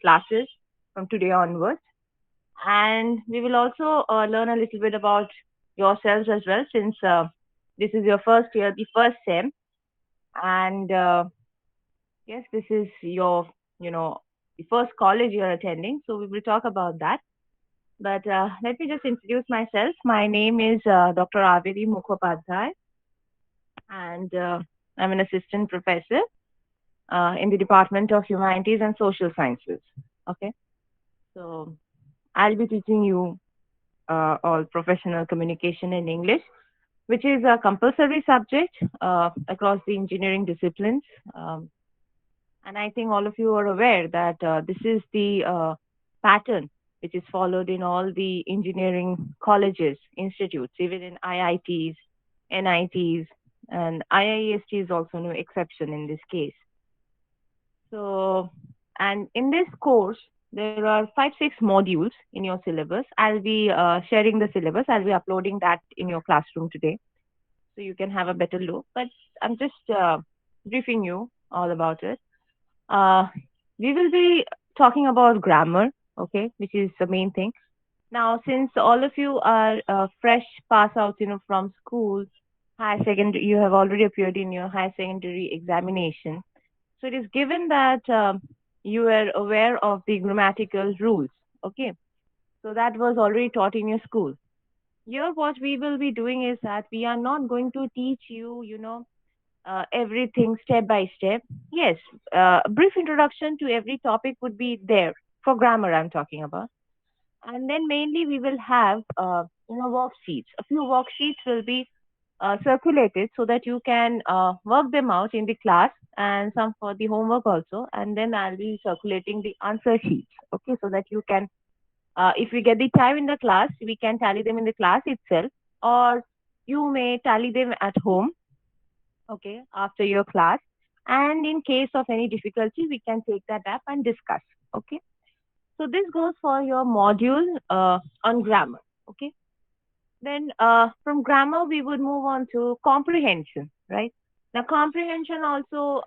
classes from today onwards. And we will also learn a little bit about yourselves as well, since this is your first year, the first sem. And yes, this is your, you know, the first college you're attending. So we will talk about that. But let me just introduce myself. My name is Dr. Avedi Mukhopadhyay, and I'm an assistant professor in the Department of Humanities and Social Sciences. Okay, so I'll be teaching you all professional communication in English, which is a compulsory subject across the engineering disciplines. Um, and I think all of you are aware that this is the pattern which is followed in all the engineering colleges, institutes, even in IITs, NITs, and IIST is also no exception in this case. So, and in this course, there are 5, 6 modules in your syllabus. I'll be sharing the syllabus. I'll be uploading that in your classroom today, so you can have a better look. But I'm just briefing you all about it. Uh, we will be talking about grammar, okay, which is the main thing. Now, since all of you are fresh pass out, from school, higher secondary, you have already appeared in your higher secondary examination. So it is given that you are aware of the grammatical rules, okay. So that was already taught in your school. Here, what we will be doing is that we are not going to teach you, everything step by step. Yes, a brief introduction to every topic would be there for grammar. I'm talking about, and then mainly we will have worksheets. A few worksheets will be circulated so that you can work them out in the class, and some for the homework also. And then I'll be circulating the answer sheets, okay, so that you can, if we get the time in the class, we can tally them in the class itself, or you may tally them at home, okay, after your class. And in case of any difficulty, we can take that up and discuss, okay. So this goes for your module on grammar, okay. Then from grammar, we would move on to comprehension, right? Now, comprehension also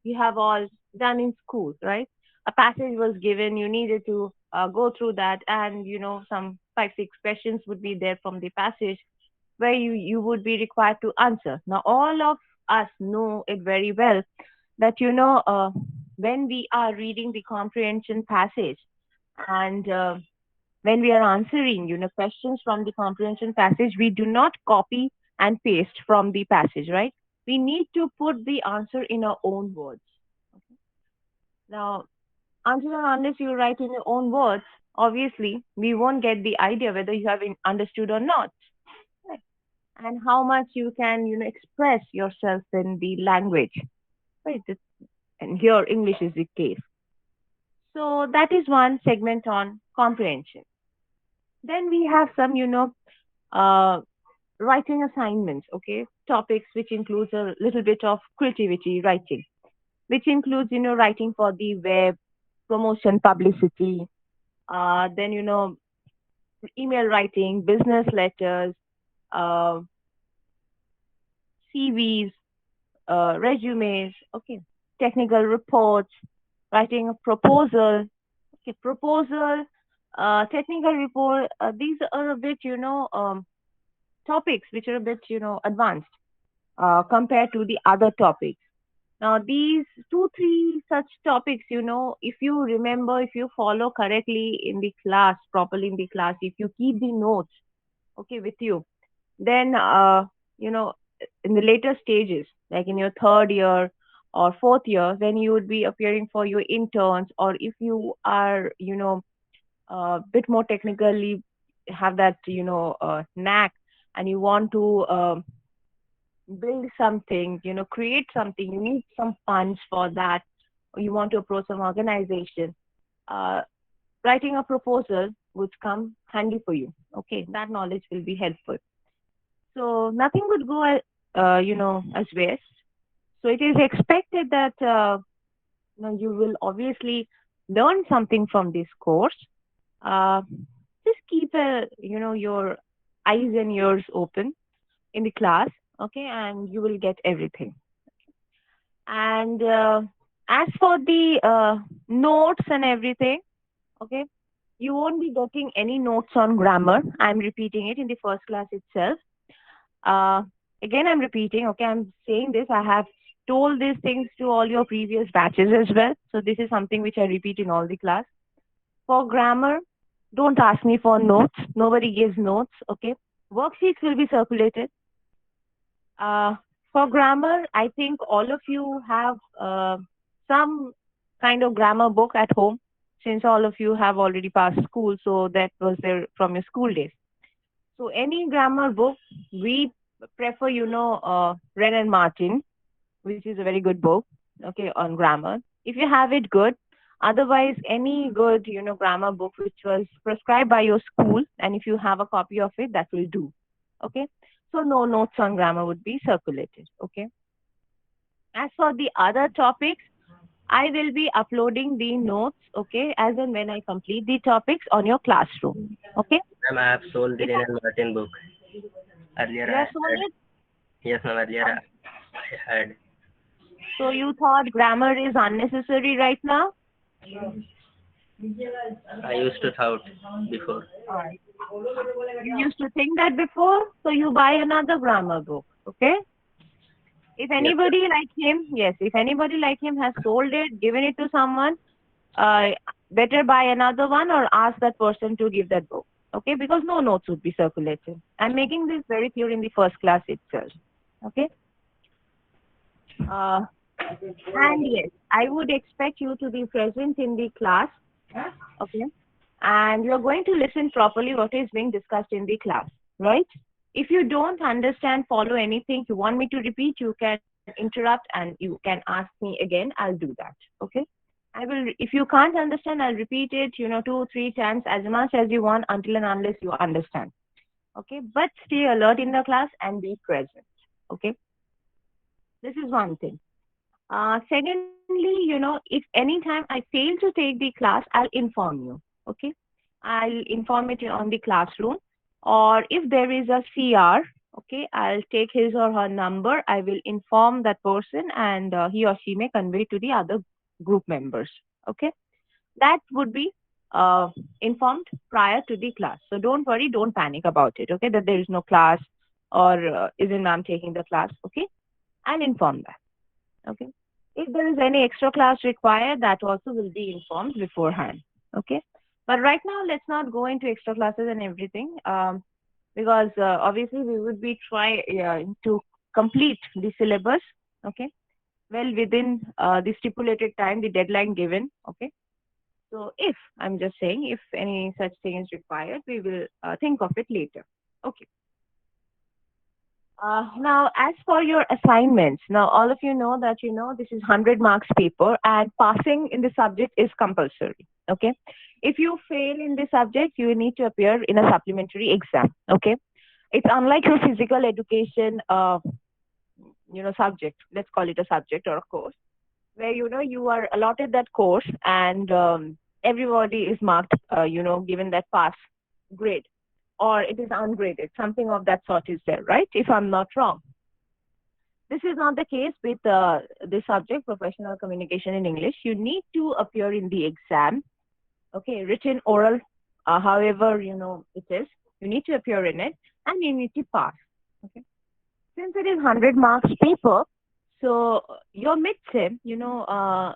you have all done in school, right? A passage was given, you needed to go through that, and some 5, 6 questions would be there from the passage where you would be required to answer. Now, all of us know it very well that when we are reading the comprehension passage, and when we are answering, questions from the comprehension passage, we do not copy and paste from the passage, right? We need to put the answer in our own words. Okay? Now, until and unless you write in your own words, obviously, we won't get the idea whether you have understood or not, right? And how much you can, express yourself in the language, right? And here, English is the case. So that is one segment on comprehension. Then we have some, uh, writing assignments, okay, topics which includes a little bit of creativity writing, which includes, writing for the web, promotion, publicity, then, email writing, business letters, uh, CVs, resumes, okay, technical reports, writing a proposal, okay, proposal, technical report. These are a bit, topics which are a bit, advanced compared to the other topics. Now, these 2, 3 such topics, if you remember, if you follow correctly in the class, properly in the class, if you keep the notes, okay, with you, then, you know, in the later stages, like in your third year or fourth year, when you would be appearing for your interns, or if you are, a bit more technically have that, knack, and you want to build something, create something, you need some funds for that, or you want to approach some organization, uh, writing a proposal would come handy for you. Okay, that knowledge will be helpful. So nothing would go, as waste. So it is expected that you will obviously learn something from this course. Uh, just keep your eyes and ears open in the class, okay, and you will get everything. And As for the notes and everything, okay, you won't be getting any notes on grammar. I'm repeating it in the first class itself. Uh, Again, I'm repeating, okay, I'm saying this. I have told these things to all your previous batches as well. So this is something which I repeat in all the class. For grammar, don't ask me for notes. Nobody gives notes, okay? Worksheets will be circulated. Uh, for grammar, I think all of you have some kind of grammar book at home since all of you have already passed school. So that was there from your school days. So any grammar book, we prefer, Wren and Martin, which is a very good book, okay, on grammar. If you have it, good. Otherwise, any good, grammar book which was prescribed by your school, and if you have a copy of it, that will do. Okay. So no notes on grammar would be circulated. Okay. As for the other topics, I will be uploading the notes, okay, as and when I complete the topics on your classroom. Okay. Ma'am, I have sold the If Ren and Martin book. Earlier you have I sold had. it, Yes, ma'am, earlier um, I had. so you thought grammar is unnecessary right now? I used to thought before. Or you used to think that before, so you buy another grammar book. Okay. If Yes, anybody like him, yes, if anybody like him has sold it, given it to someone, uh, better buy another one or ask that person to give that book. Okay, because no notes would be circulated. I'm making this very clear in the first class itself. Okay. Uh, and yes, I would expect you to be present in the class. Okay. And you're going to listen properly what is being discussed in the class, right? If you don't understand, follow anything you want me to repeat, you can interrupt and you can ask me again. I'll do that. Okay. I will, if you can't understand, I'll repeat it, two, three times as much as you want until and unless you understand. Okay. But stay alert in the class and be present. Okay. This is one thing. Secondly, if anytime I fail to take the class, I'll inform you. Okay. I'll inform it on the classroom. Or if there is a CR, okay, I'll take his or her number. I will inform that person and he or she may convey to the other group members. Okay. That would be uh, informed prior to the class. So don't worry, don't panic about it. Okay. That there is no class or isn't ma'am taking the class. Okay. I'll inform that. Okay. If there is any extra class required, that also will be informed beforehand. Okay. But right now, let's not go into extra classes and everything because obviously we would be trying to complete the syllabus. Okay. Well, within the stipulated time, the deadline given. Okay. So if I'm just saying, if any such thing is required, we will think of it later. Okay. Now, as for your assignments, now all of you know that this is 100 marks paper and passing in the subject is compulsory. Okay. If you fail in the subject, you need to appear in a supplementary exam. Okay. It's unlike your physical education, subject. Let's call it a subject or a course where you are allotted that course and everybody is marked, given that pass grade or it is ungraded. Something of that sort is there, right? If I'm not wrong. This is not the case with the subject, professional communication in English. You need to appear in the exam, okay, written, oral, however, it is. You need to appear in it and you need to pass, okay. Since it is 100 marks paper, so your midterm,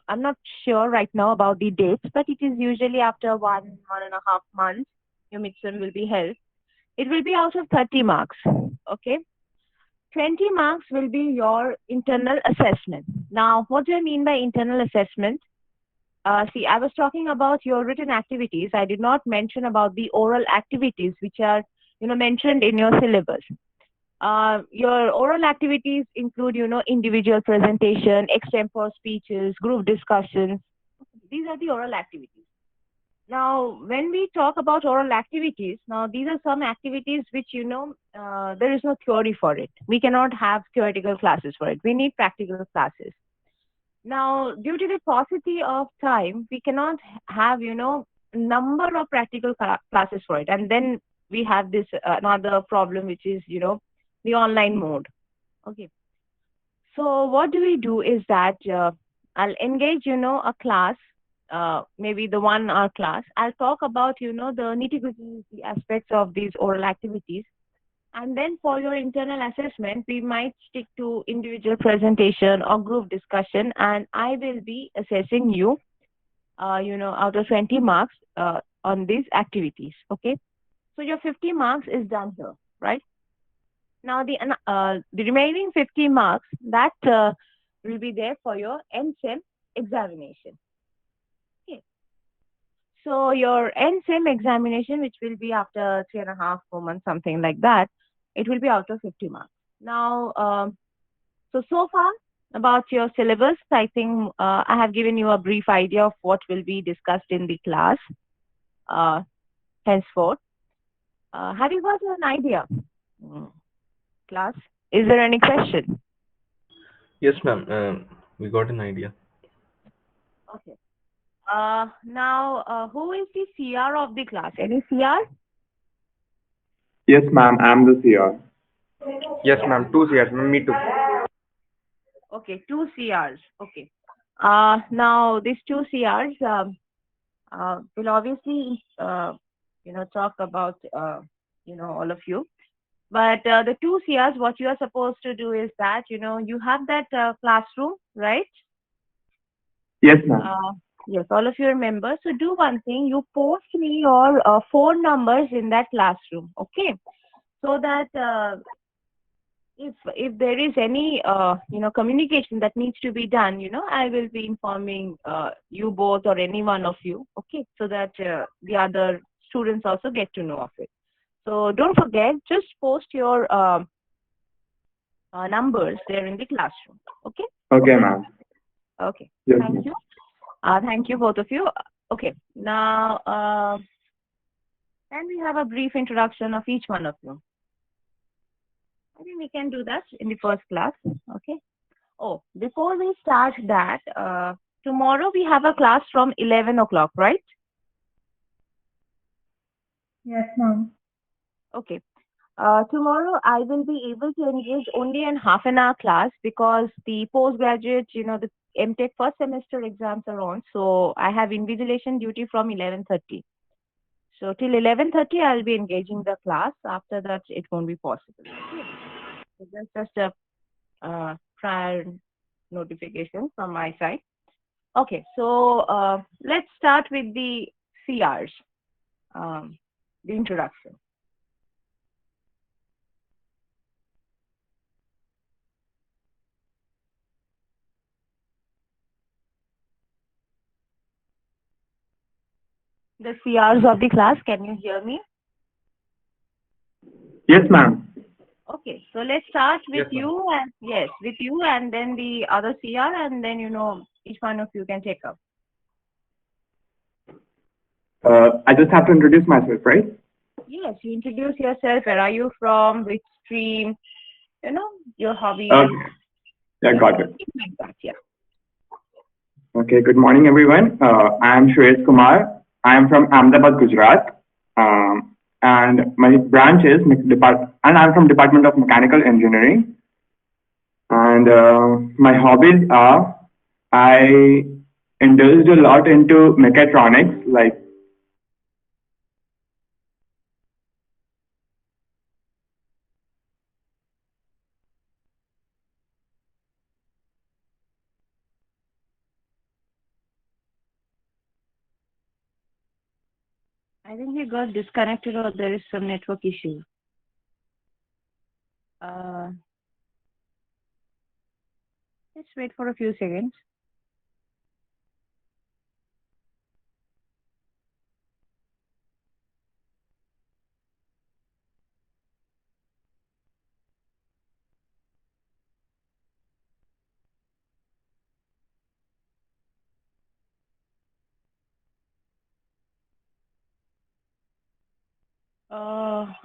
I'm not sure right now about the dates, but it is usually after 1.5 months, your midterm will be held. It will be out of 30 marks, okay. 20 marks will be your internal assessment. Now, what do I mean by internal assessment? See, I was talking about your written activities. I did not mention about the oral activities, which are, mentioned in your syllabus. Your oral activities include, individual presentation, extempore speeches, group discussions. These are the oral activities. Now, when we talk about oral activities, now these are some activities which, there is no theory for it. We cannot have theoretical classes for it. We need practical classes. Now, due to the paucity of time, we cannot have, number of practical classes for it. And then we have this another problem, which is, the online mode. Okay. So what do we do is that I'll engage, a class, maybe the 1 hour class. I'll talk about, the nitty-gritty aspects of these oral activities. And then for your internal assessment, we might stick to individual presentation or group discussion, and I will be assessing you, out of 20 marks on these activities. Okay. So your 50 marks is done here, right? Now the remaining 50 marks that will be there for your NSEM examination. Okay. So your NSEM examination, which will be after 3.5, 4 months, something like that, it will be out of 50 marks. Now, so far about your syllabus, I think I have given you a brief idea of what will be discussed in the class henceforth. Have you got an idea, class? Is there any question? Yes, ma'am. We got an idea. Okay. Now, who is the CR of the class? Any CR? Yes, ma'am. I'm the CR. Yes, ma'am. 2 CRs, ma'am. Me too. Okay, 2 CRs. Okay. Now these 2 CRs will obviously, talk about, all of you. But the 2 CRs, what you are supposed to do is that, you have that classroom, right? Yes, ma'am. Yes, all of you remember. So do one thing, you post me your phone numbers in that classroom, okay? So that if there is any communication that needs to be done, I will be informing you both or any one of you, okay? So that the other students also get to know of it. So don't forget, just post your numbers there in the classroom, okay? Okay, ma'am. Okay, Yes, thank ma'am. you. Thank you, both of you. Okay, now can we have a brief introduction of each one of you? I think we can do that in the first class. Okay. Oh, before we start that, tomorrow we have a class from 11 o'clock, right? Yes, ma'am. Okay. Tomorrow I will be able to engage only in half an hour class because the postgraduate, the MTech first semester exams are on. So I have invigilation duty from 11:30. So till 11:30 I'll be engaging the class. After that it won't be possible. Okay. So that's just a prior notification from my side. Okay, so let's start with the CRs, the introduction. The CRs of the class, can you hear me? Yes, ma'am. Okay, so let's start with Yes, ma'am. you and yes, with you and then the other CR and then each one of you can take up. I just have to introduce myself, right? Yes, you introduce yourself. Where are you from? Which stream? Your hobbies. Okay. Yeah, got it. Things like that, yeah. Okay. Good morning, everyone. I am Shreyas Kumar. I am from Ahmedabad, Gujarat. And my branch is and I'm from Department of Mechanical Engineering. And my hobbies are I indulged a lot into mechatronics, like I think we got disconnected or there is some network issue. Let's wait for a few seconds.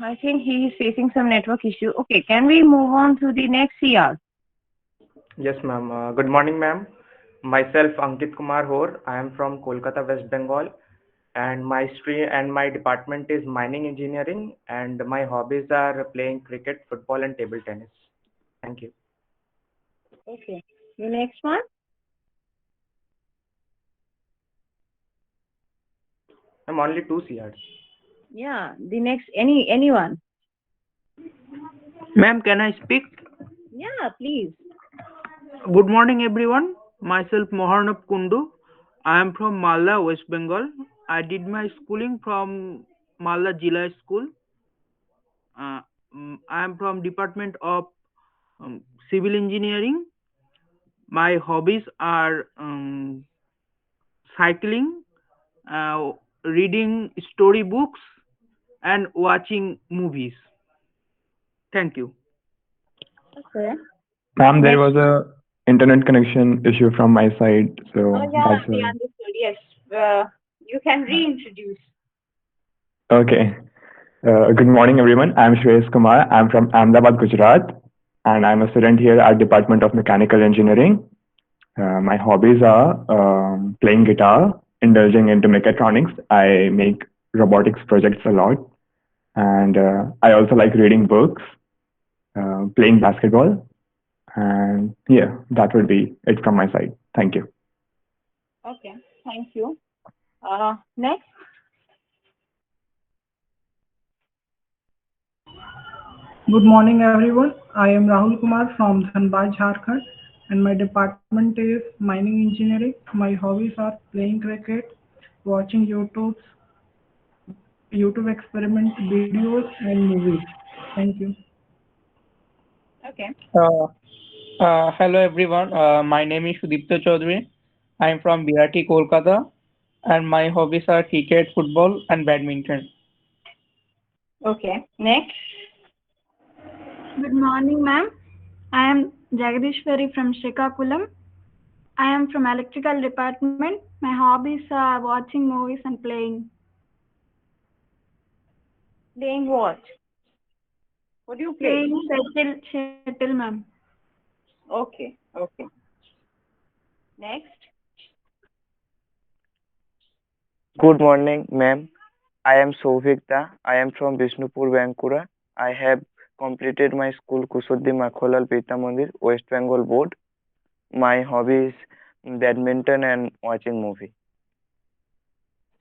I think he is facing some network issue. Okay, can we move on to the next CR? Yes, ma'am. Good morning, ma'am. Myself, Ankit Kumar Hor. I am from Kolkata, West Bengal, and my stream and my department is mining engineering, and my hobbies are playing cricket, football, and table tennis. Thank you. Okay. The next one? I'm only 2 CRs. Yeah, the next, anyone. Ma'am, can I speak? Yeah, please. Good morning, everyone. Myself Moharnab Kundu. I am from Malda, West Bengal. I did my schooling from Malda Jila School. I am from Department of Civil Engineering. My hobbies are cycling, reading storybooks, and watching movies. Thank you. Okay. Ma'am, there Next. was a internet connection issue from my side, so Oh, yeah, that's we why. understood. Yes. You can reintroduce. Okay. Good morning, everyone. I'm Shreyas Kumar. I'm from Ahmedabad, Gujarat, and I'm a student here at Department of Mechanical Engineering. My hobbies are playing guitar, indulging into mechatronics. I make robotics projects a lot, and I also like reading books, playing basketball, and yeah, that would be it from my side. Thank you. Okay. Thank you. Next. Good morning, everyone. I am Rahul Kumar from Dhanbad, Jharkhand, and my department is mining engineering. My hobbies are playing cricket, watching YouTube experiment videos, and movies. Thank you. Okay. Hello everyone. My name is Sudipta Chaudhary. I am from BRT, Kolkata, and my hobbies are cricket, football, and badminton. Okay. Next. Good morning, ma'am. I am Jagadishwari from Srikakulam. I am from electrical department. My hobbies are watching movies and playing. Playing what? What do you play? Playing shuttle, ma'am. Okay. Okay. Next. Good morning, ma'am. I am Sovikta. I am from Bishnupur, Bankura. I have completed my school Kusuddi Makholal Pita Mandir, West Bengal board. My hobby is badminton and watching movie.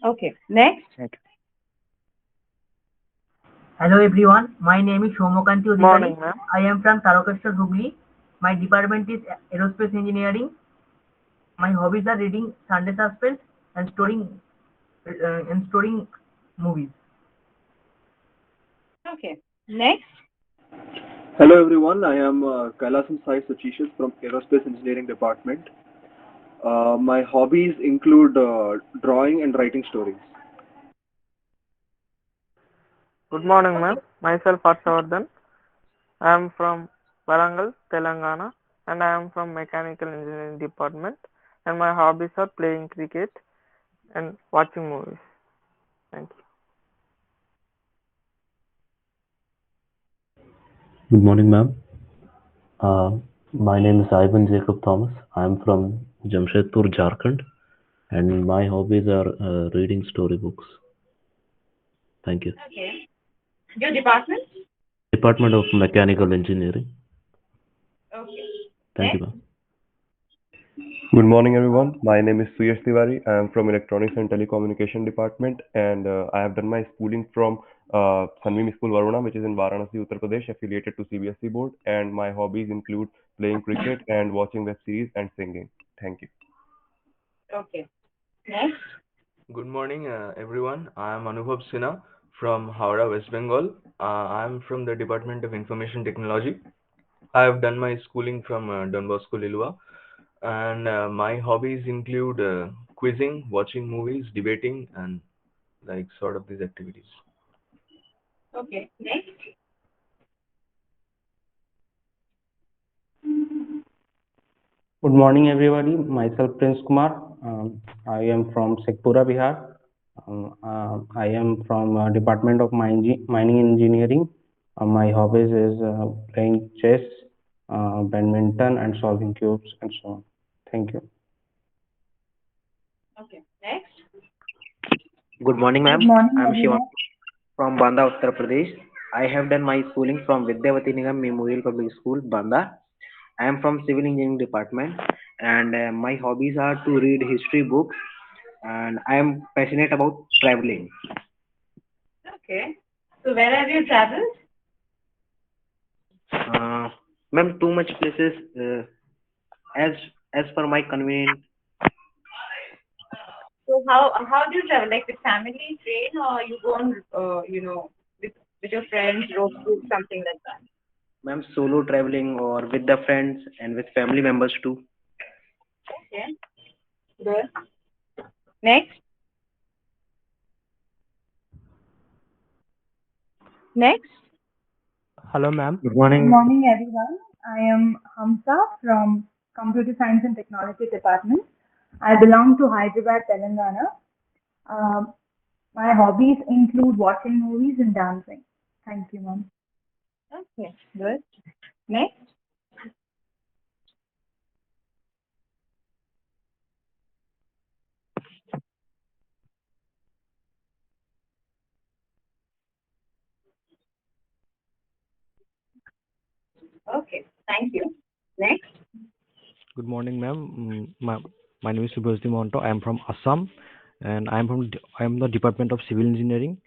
Okay. Next. Thank you. Hello everyone, my name is Shomokanti Odhikari. Morning, ma'am. I am from Tarakeshwar, Hubli. My department is aerospace engineering. My hobbies are reading Sunday Suspense and storing movies. Okay. Next. Hello everyone, I am Kailasam Sai Sachishis from Aerospace Engineering Department. My hobbies include drawing and writing stories. Good morning, ma'am. Myself Harshavardhan. I am from Warangal, Telangana, and I am from Mechanical Engineering Department. And my hobbies are playing cricket and watching movies. Thank you. Good morning, ma'am. My name is Ivan Jacob Thomas. I am from Jamshedpur, Jharkhand, and my hobbies are reading storybooks. Thank you. Okay. Your department? Department of Mechanical Engineering. Okay. Thank you, ma'am. Good morning, everyone. My name is Suyash Tiwari. I am from Electronics and Telecommunication Department, and I have done my schooling from Sanveem School Varuna, which is in Varanasi, Uttar Pradesh, affiliated to CBSE board. And my hobbies include playing cricket and watching web series and singing. Thank you. Okay. Next. Good morning, everyone. I am Anubhav Sinha from Howrah, West Bengal. I am from the Department of Information Technology. I have done my schooling from Don Bosco, Lilua, and my hobbies include quizzing, watching movies, debating, and like sort of these activities. Okay. Next. Good morning, everybody. Myself, Prince Kumar. I am from Sekpura, Bihar. I am from Department of Mining Engineering. My hobbies is playing chess, badminton, and solving cubes, and so on. Thank you. Okay. Next. Good morning, ma'am. Good morning, I am Shivan everyone. from Banda, Uttar Pradesh. I have done my schooling from Vidyavati Nigam Memorial Public School, Banda. I am from Civil Engineering Department, and my hobbies are to read history books, and I am passionate about traveling. Okay. So where have you traveled? Ma'am, too much places as per my convenience. So how do you travel? Like with family, train, or you go on with your friends, road trip, something like that? Ma'am, solo traveling or with the friends and with family members too. Okay. Good. Next. Next. Hello, ma'am. Good morning. Good morning, everyone. I am Hamsa from Computer Science and Technology Department. I belong to Hyderabad, Telangana. My hobbies include watching movies and dancing. Thank you, ma'am. Okay. Good. Next. Okay. Thank you. Next. Good morning, ma'am. My name is Subhasdi Monto. I am from Assam, and I am the Department of Civil Engineering.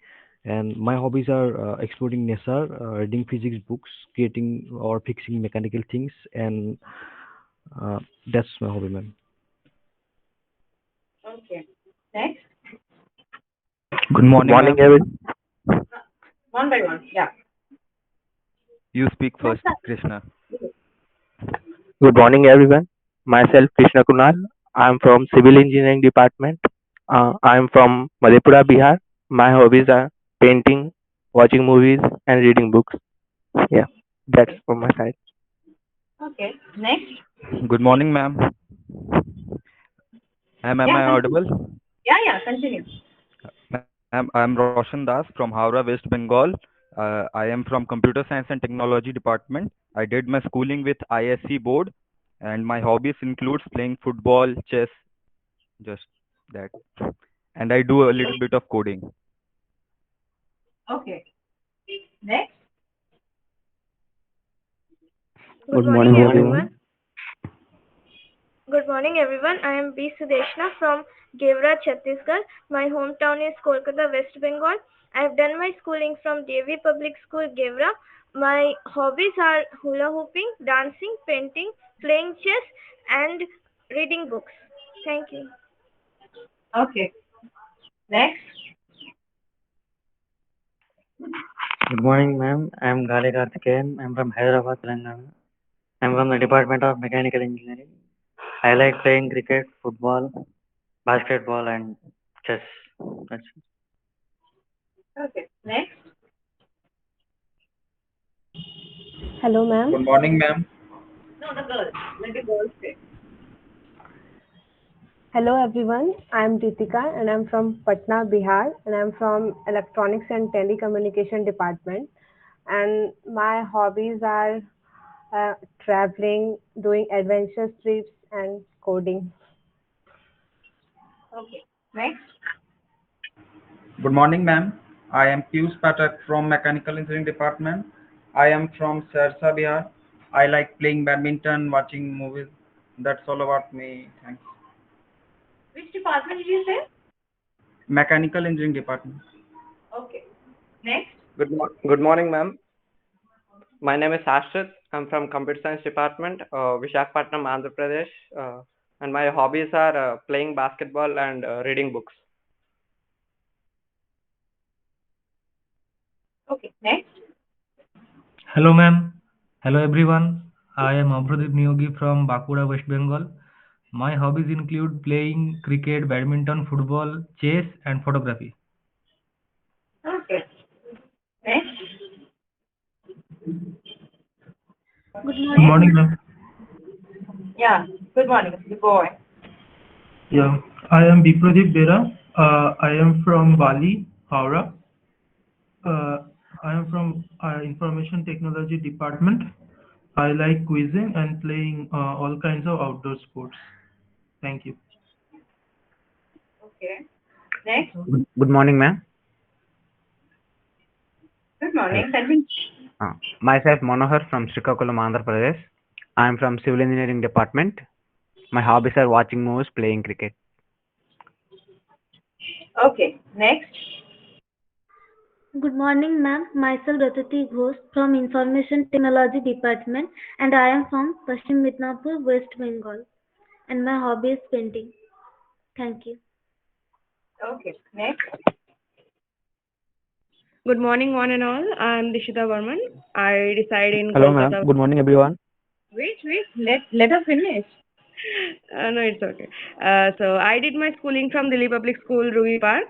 And my hobbies are exploring nature, reading physics books, creating or fixing mechanical things, and that's my hobby, ma'am. Okay. Next. Good morning, ma'am. Everyone. One by one. Yeah. You speak first, Krishna. Good morning, everyone. Myself, Krishna Kunal. I am from Civil Engineering Department. I am from Madhepura, Bihar. My hobbies are painting, watching movies, and reading books. Yeah, that's from my side. Okay. Next. Good morning, ma'am. Am I audible? Yeah. Continue. Ma'am, I am Roshan Das from Howrah, West Bengal. I am from Computer Science and Technology Department. I did my schooling with ISC board, and my hobbies includes playing football, chess, just that, and I do a little bit of coding. Okay. Next. Good morning, everyone. Good morning, everyone. I am B. Sudeshna from Gewra, Chhattisgarh. My hometown is Kolkata, West Bengal. I have done my schooling from JV Public School, Gewra. My hobbies are hula hooping, dancing, painting, playing chess, and reading books. Thank you. Okay. Next. Good morning, ma'am. I am Gali Karthikeyan. I am from Hyderabad, Telangana. I am from the Department of Mechanical Engineering. I like playing cricket, football, basketball, and chess. That's it. Okay. Next. Hello, ma'am. Good morning, ma'am. No, the girls. Let the girls say. Hello, everyone. I'm Ritika, and I'm from Patna, Bihar, and I'm from Electronics and Telecommunication Department. And my hobbies are traveling, doing adventure trips, and coding. Okay. Next. Good morning, ma'am. I am Piyush Patak from Mechanical Engineering Department. I am from Sarsa, Bihar. I like playing badminton, watching movies. That's all about me. Thanks. Which department did you say? Mechanical Engineering Department. Okay. Next. Good morning, ma'am. My name is Ashrit. I'm from Computer Science Department, Visakhapatnam, Andhra Pradesh. And my hobbies are playing basketball and reading books. Okay. Next. Hello, ma'am. Hello, everyone. I am Abhradeep Niyogi from Bankura, West Bengal. My hobbies include playing cricket, badminton, football, chess, and photography. Okay. Next. Good morning, ma'am. Yeah. Good morning, the boy. Yeah, I am Bipradeep Bera. I am from Bali, Howrah. I am from Information Technology Department. I like quizzing and playing all kinds of outdoor sports. Thank you. Okay. Next. Good morning, ma'am. Good morning. Tell me. Myself, Manohar from Srikakulam, Andhra Pradesh. I am from Civil Engineering Department. My hobbies are watching movies, playing cricket. Okay, next. Good morning, ma'am. Myself Ratati Ghosh from Information Technology Department, and I am from Paschim Midnapur, West Bengal. And my hobby is painting. Thank you. Okay, next. Good morning, one and all. I'm Dishita Varman. I reside in Hello, ma'am. Kolkata. Good morning, everyone. Wait, let her finish. No, it's okay. So I did my schooling from Delhi Public School, Ruby Park.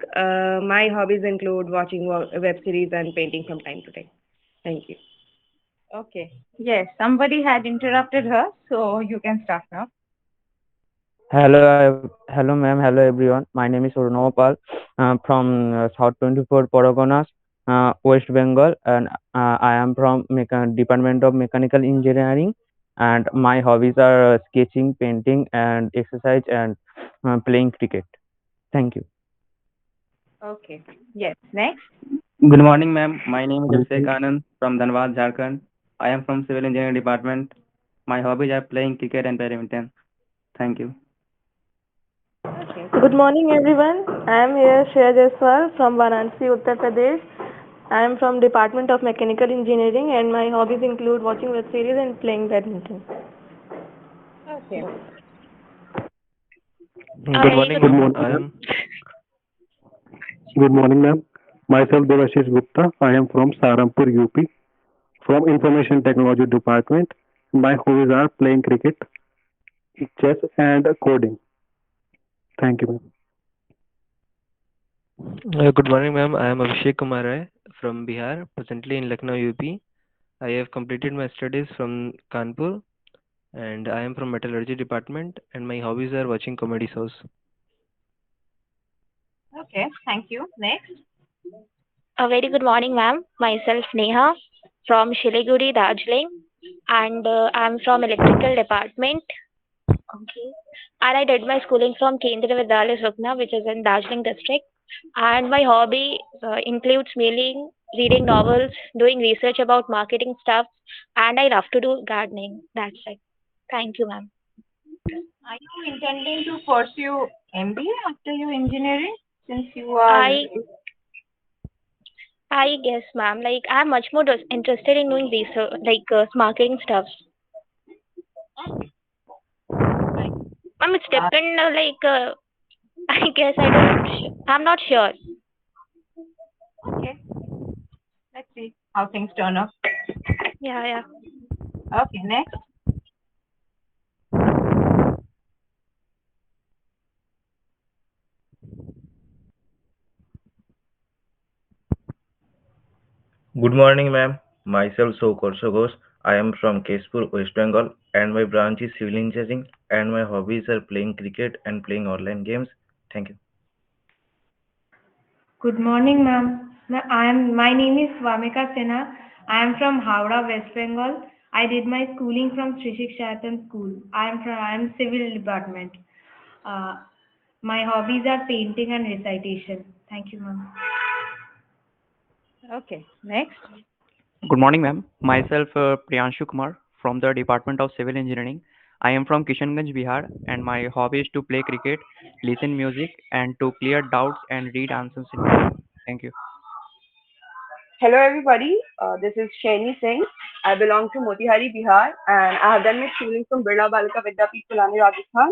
My hobbies include watching web series and painting from time to time. Thank you. Okay. Yes, somebody had interrupted her, so you can start now. Hello, ma'am. Hello, everyone. My name is Urnav Pal from South 24 Paraganas, West Bengal, and I am from Department of Mechanical Engineering. And my hobbies are sketching, painting, and exercise, and playing cricket. Thank you. Okay. Yes, next. Good morning, ma'am. My name is Abhishek Anand from Dhanbad, Jharkhand. I am from Civil Engineering Department. My hobbies are playing cricket and badminton. Thank you. Okay. Good morning, everyone. I am here Shreya Jaiswal from Varanasi, Uttar Pradesh. I am from Department of Mechanical Engineering, and my hobbies include watching web series and playing badminton. Okay. Good morning. Good morning. Good morning, ma'am. Myself Devashish Gupta. I am from Sarampur, UP, from Information Technology Department. My hobbies are playing cricket, chess, and coding. Thank you, ma'am. Good morning, ma'am. I am Abhishek Kumar Rai from Bihar, presently in Lucknow, UP. I have completed my studies from Kanpur, and I am from Metallurgy Department, and my hobbies are watching comedy shows. Okay, thank you. Next. A very good morning, ma'am. Myself Neha from Shiliguri, Darjeeling, and I'm from Electrical Department. Okay. And I did my schooling from Kendriya Vidyalaya Sukna, which is in Darjeeling district. And my hobby includes mainly reading novels, doing research about marketing stuff, and I love to do gardening. That's it. Thank you, ma'am. Are you intending to pursue MBA after your engineering? Since you are. I guess, ma'am. Like I'm much more interested in doing research, like marketing stuff. Ma'am, it's depend. I guess I don't. I'm not sure. Okay. Let's see how things turn up. Yeah. Okay, next. Good morning, ma'am. Myself Sokorso Ghosh. I am from Keshpur, West Bengal, and my branch is civil engineering. And my hobbies are playing cricket and playing online games. Thank you. Good morning, ma'am. My name is Swamika Sinha. I am from Howrah, West Bengal. I did my schooling from Sri Shikshatam School. I am civil department. Uh, my hobbies are painting and recitation. Thank you, ma'am. Okay, next. Good morning, ma'am. Myself Priyanshu Kumar from the Department of Civil Engineering. I am from Kishanganj, Bihar, and my hobby is to play cricket, listen music, and to clear doubts and read answers in math. Thank you. Hello, everybody. This is Shaini Singh. I belong to Motihari, Bihar, and I have done my schooling from Birla Balika Vidyapeeth, Pilani, Rajasthan.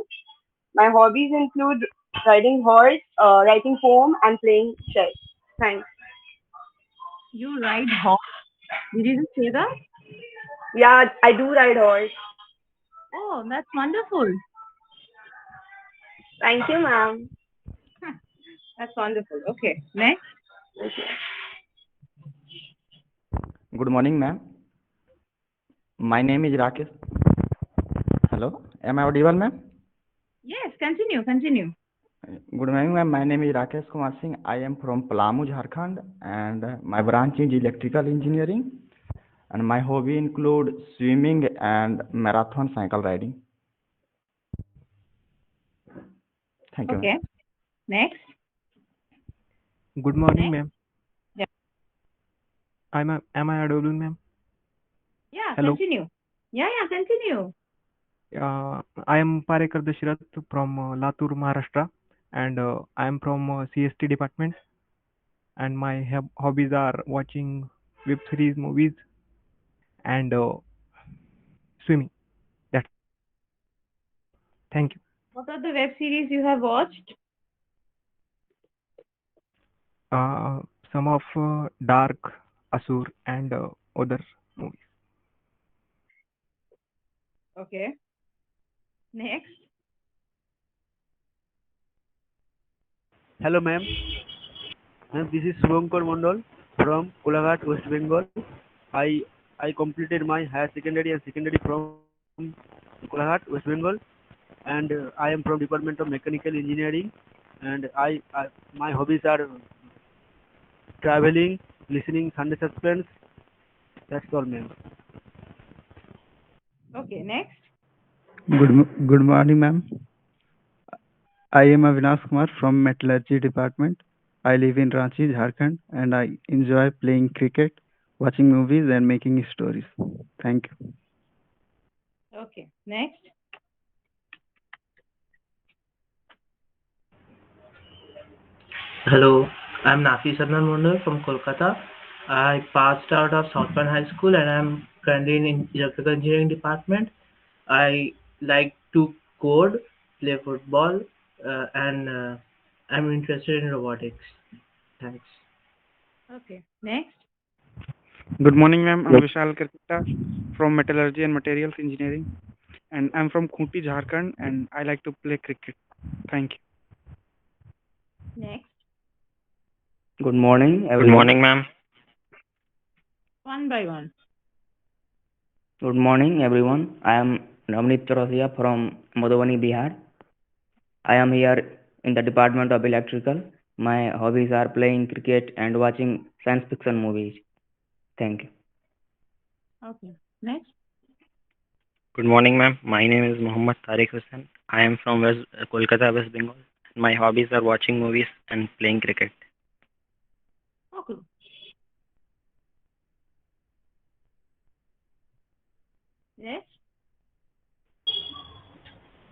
My hobbies include riding horse, writing poem, and playing chess. Thanks. You ride horse. Did you just say that? Yeah, I do ride horse. Oh, that's wonderful. Thank you, ma'am. That's wonderful. Okay, next. Good morning, ma'am. My name is Rakesh. Hello, am I audible, ma'am? Yes, continue. Good morning, ma'am. My name is Rakesh Kumar Singh. I am from Palamu, Jharkhand, and my branch is electrical engineering. And my hobby include swimming and marathon cycle riding. Thank you. Okay, next. Good morning, ma'am. Yeah. Am I audible, ma'am? Yeah, Hello. continue. Yeah, continue. I am Parekar Dashrath from Latur, Maharashtra. and I am from CST department, and my hobbies are watching web series, movies, and swimming. That's Thank you. What are the web series you have watched? Uh, some of Dark, Asur, and other movies. Okay. Next. Hello, ma'am. Ma'am, this is Subhankar Mondal from Kolaghat, West Bengal. I I completed my higher secondary and secondary from Kolaghat, West Bengal, and I am from Department of Mechanical Engineering. And I my hobbies are traveling, listening Sunday Suspense. That's all, ma'am. Okay. Next. Good morning, ma'am. I am Avinash Kumar from Metallurgy Department. I live in Ranchi, Jharkhand, and I enjoy playing cricket, watching movies, and making stories. Thank you. Okay. Next. Hello, I'm Nafi Sadnan Mondal from Kolkata. I passed out of South Point High School and I'm currently in electrical engineering department. I like to code, play football, and I'm interested in robotics. Thanks. Okay. Next. Good morning, ma'am. I'm Vishal Kirkita from Metallurgy and Materials Engineering, and I'm from Khunti, Jharkhand, and I like to play cricket. Thank you. Next. Good morning, Good everyone. morning, ma'am. One by one. Good morning, everyone. I am Navneet Chaurasia from Madhubani, Bihar. I am here in the Department of Electrical. My hobbies are playing cricket and watching science fiction movies. Thank you. Okay. Next. Good morning, ma'am. My name is Muhammad Tariq Hussain. I am from Kolkata, West Bengal. My hobbies are watching movies and playing cricket. Okay. Next.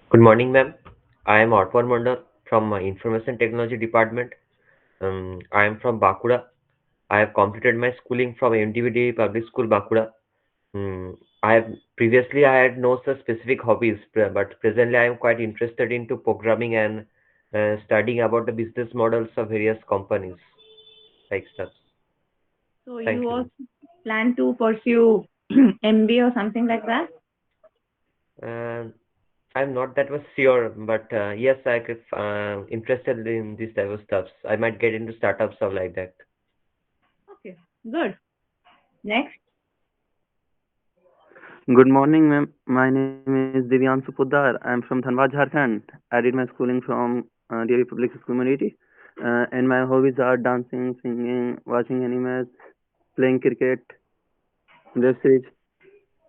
Good morning, ma'am. I am Arpan Mondal from Information Technology Department. I am from Bankura. I have completed my schooling from MDVD Public School, Bankura. I had no such specific hobbies, but presently I am quite interested into programming and studying about the business models of various companies, like stuff. So Thank you you. also plan to pursue MBA or something like that? I'm not that much sure, but yes, I could interested in this type of stuff. I might get into startups or like that. Okay. Good. Next. Good morning, ma'am. My name is Divyanshu Poddar. I am from Dhanbad, Jharkhand. I did my schooling from DAV Public School Community. And my hobbies are dancing, singing, watching animes, playing cricket, web series.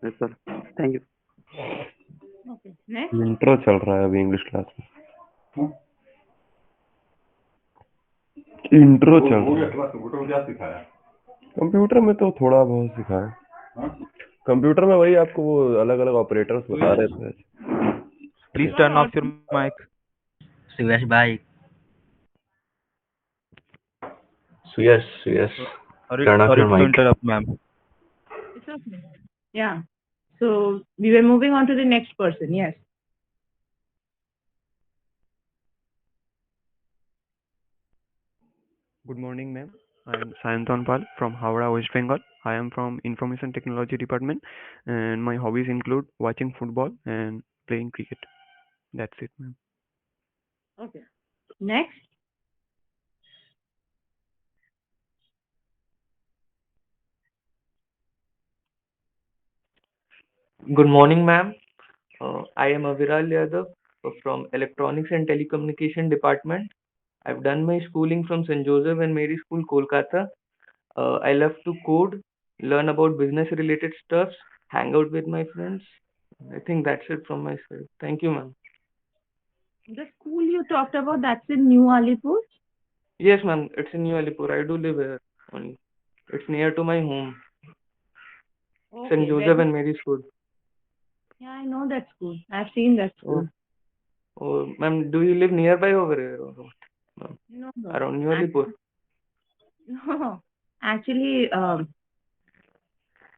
That's all. Thank you. Okay. Next. Intro चल रहा है अभी English class में intro चल रहा है computer में क्या सिखाया कंप्यूटर में तो थोड़ा बहुत सिखाया कंप्यूटर में वही आपको वो अलग अलग ऑपरेटर्स बता रहे थे Please turn off your mic. Suyash bhai. Yes. Sorry Turn off your to mic. interrupt, ma'am. It's okay. Yeah. So we were moving on to the next person. Yes. Good morning, ma'am. I am Sayantan Pal from Howrah, West Bengal. I am from Information Technology Department, and my hobbies include watching football and playing cricket. That's it, ma'am. Okay. Next. Good morning, ma'am. I am Aviral Yadav from Electronics and Telecommunication Department. I've done my schooling from St. Joseph and Mary School, Kolkata. I love to code, learn about business-related stuff, hang out with my friends. I think that's it from my side. Thank you, ma'am. The school you talked about, that's in New Alipur? Yes, ma'am. It's in New Alipur. I do live here only. It's near to my home. St. Okay. Joseph and Mary School. Yeah, I know that school. I've seen that school. Oh, ma'am, do you live nearby over here or what? Ma'am, No, no. around Newalipur? No. Actually,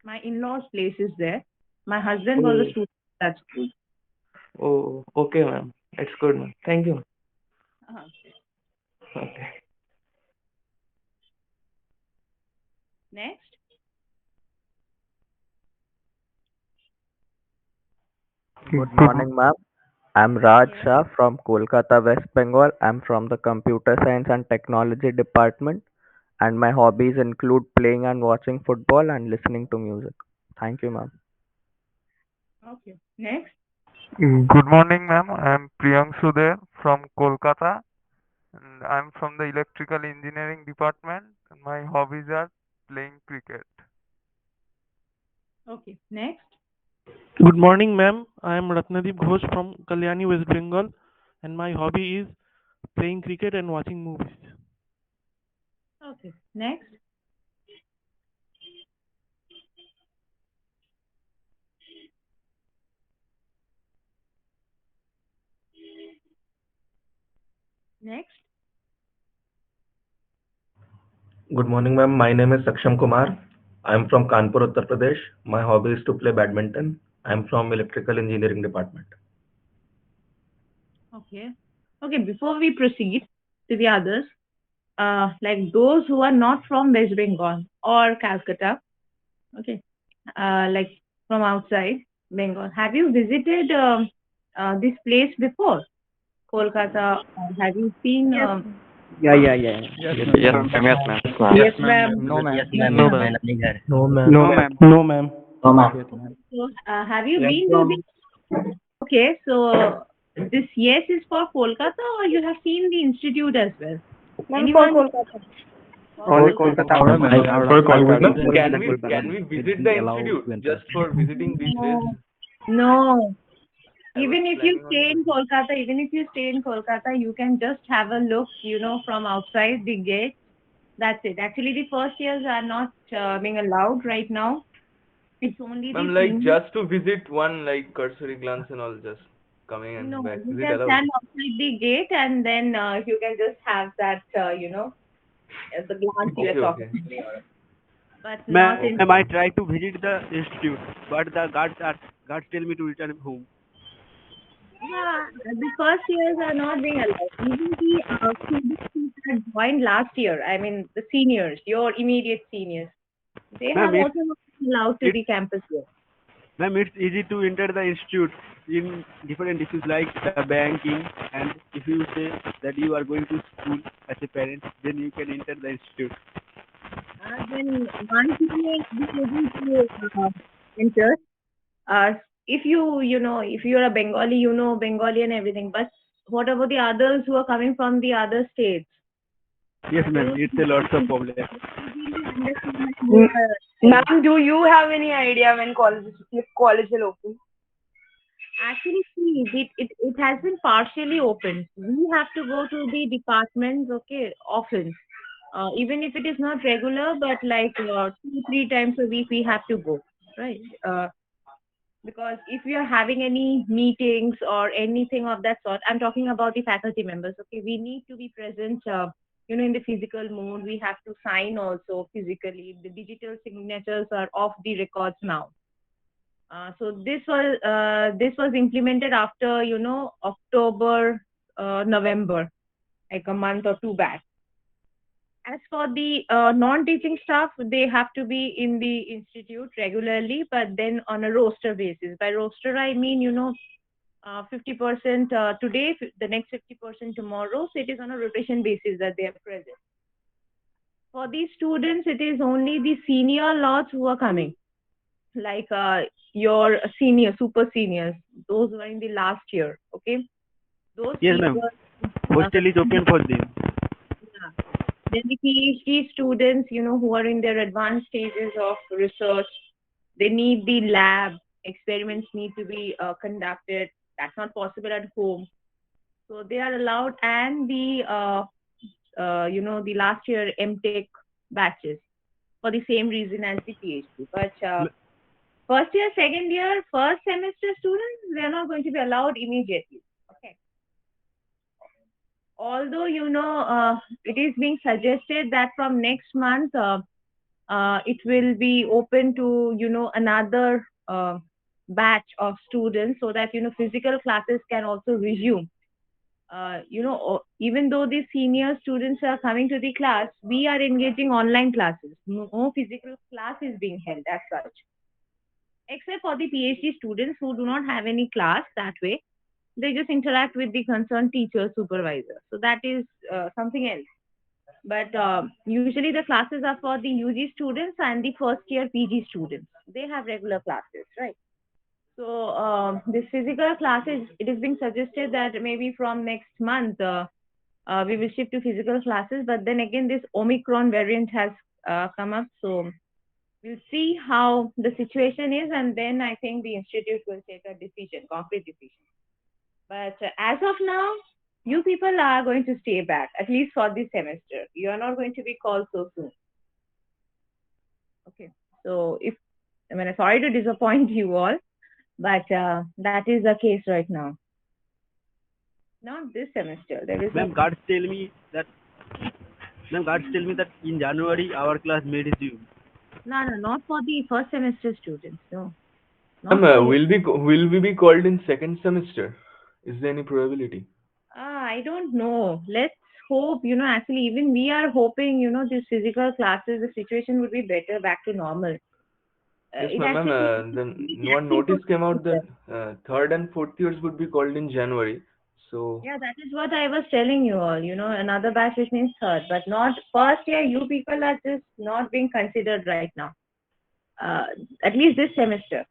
my in-laws' place is there. My husband was a Oh, student at that school. oh, okay, ma'am. That's good, ma'am. Thank you. Okay. Okay. Next. Good morning, ma'am. I'm Raj Shah from Kolkata, West Bengal. I'm from the Computer Science and Technology Department, and my hobbies include playing and watching football and listening to music. Thank you, ma'am. Okay. Next. Good morning, ma'am. I'm Priyangshu there from Kolkata, and I'm from the Electrical Engineering Department. And my hobbies are playing cricket. Okay. Next. Good morning, ma'am. I am Ratnadeep Ghosh from Kalyani, West Bengal, and my hobby is playing cricket and watching movies. Okay. Next. Next. Good morning, ma'am. My name is Saksham Kumar. I'm from Kanpur, Uttar Pradesh. My hobby is to play badminton. I'm from Electrical Engineering Department. Okay. Okay. Before we proceed to the others, like those who are not from West Bengal or Calcutta, okay, like from outside Bengal, have you visited this place before? Kolkata? Have you seen? Yeah. Yes, Yes, ma'am. ma'am. Yes, ma'am. Yes, ma'am. No, ma'am. Yes, Yes, ma'am. No, Yes, ma'am. ma'am. ma'am. No, ma'am. No, ma'am. No, ma'am. No, ma'am. Yes, ma'am. So, have you We are been to from. the? Okay, so this yes is for Kolkata, or you have seen the institute as well? Ma'am, for Anyone? Kolkata. For Only Kolkata. Kolkata. Howrah, ma'am. I, Howrah. for I was Kolkata. student Can in we Kolkata. visit They the didn't allow institute to enter. just for visiting these days? No. I was Even if you planning on stay in going. Kolkata, you can just have a look, from outside the gate. That's it. Actually, the first years are not being allowed right now. It's only the Ma'am, like seniors. just to visit one, like cursory glance and all, just coming and No, back. you Is it can allowed? stand outside the gate and then you can just have that, the glance you were Okay, talking okay. about. But Ma'am, not in. I try to visit the institute, but the guards tell me to return home. Yeah, the first years are not being allowed. Even the students who had joined last year, I mean the seniors, your immediate seniors, they have Ma'am, also not been allowed to it, the campus here. ma'am, it's easy to enter the institute in different issues like the banking, and if you say that you are going to school as a parent, then you can enter the institute. Then once you may be able to enter, uh, if you're a Bengali, you know Bengali and everything. But what about the others who are coming from the other states? Yes, They ma'am, don't it's a lots of problem. really understand that you are. Ma'am, do you have any idea when college will open? Actually, see, it has been partially opened. We have to go to the departments, okay, often. Even if it is not regular, but like 2-3 times a week, we have to go, right? Because if we are having any meetings or anything of that sort, I'm talking about the faculty members, okay, we need to be present, in the physical mode. We have to sign also physically. The digital signatures are off the records now. So this was implemented after October, November, like a month or two back. As for the non-teaching staff, they have to be in the institute regularly, but then on a roster basis. By roster, I mean 50% today, the next 50% tomorrow. So it is on a rotation basis that they are present. For these students, it is only the senior lots who are coming, like your senior, super seniors, those who are in the last year, okay? Those Yes, ma'am. people, Hostel is open for them. yeah. Then the PhD students, who are in their advanced stages of research, they need the lab, experiments need to be conducted. That's not possible at home. So they are allowed, and the last year MTech batches for the same reason as the PhD. But first year, second year, first semester students, they are not going to be allowed immediately. Okay. Although, it is being suggested that from next month, it will be open to, another batch of students so that, physical classes can also resume. Even though the senior students are coming to the class, we are engaging online classes. No physical class is being held as such, except for the PhD students who do not have any class that way. They just interact with the concerned teacher, supervisor. So that is something else. But usually the classes are for the UG students and the first year PG students. They have regular classes, right? So this physical classes, it is being suggested that maybe from next month we will shift to physical classes. But then again, this Omicron variant has come up, so we'll see how the situation is, and then I think the institute will take a decision, concrete decision. But as of now, you people are going to stay back, at least for this semester. You are not going to be called so soon. Okay. So sorry to disappoint you all, but that is the case right now. Not this semester. There is Ma'am, guards tell me that in January our class may resume. No, not for the first semester students. No. Ma'am, will we be called in second semester? Is there any probability? I don't know. Let's hope, actually, even we are hoping, these physical classes, the situation would be better, back to normal. Yes, It ma'am. actually Then one notice came out that third and fourth years would be called in January. So Yeah, that is what I was telling you all, another batch which means third, but not first year. You people are just not being considered right now, at least this semester.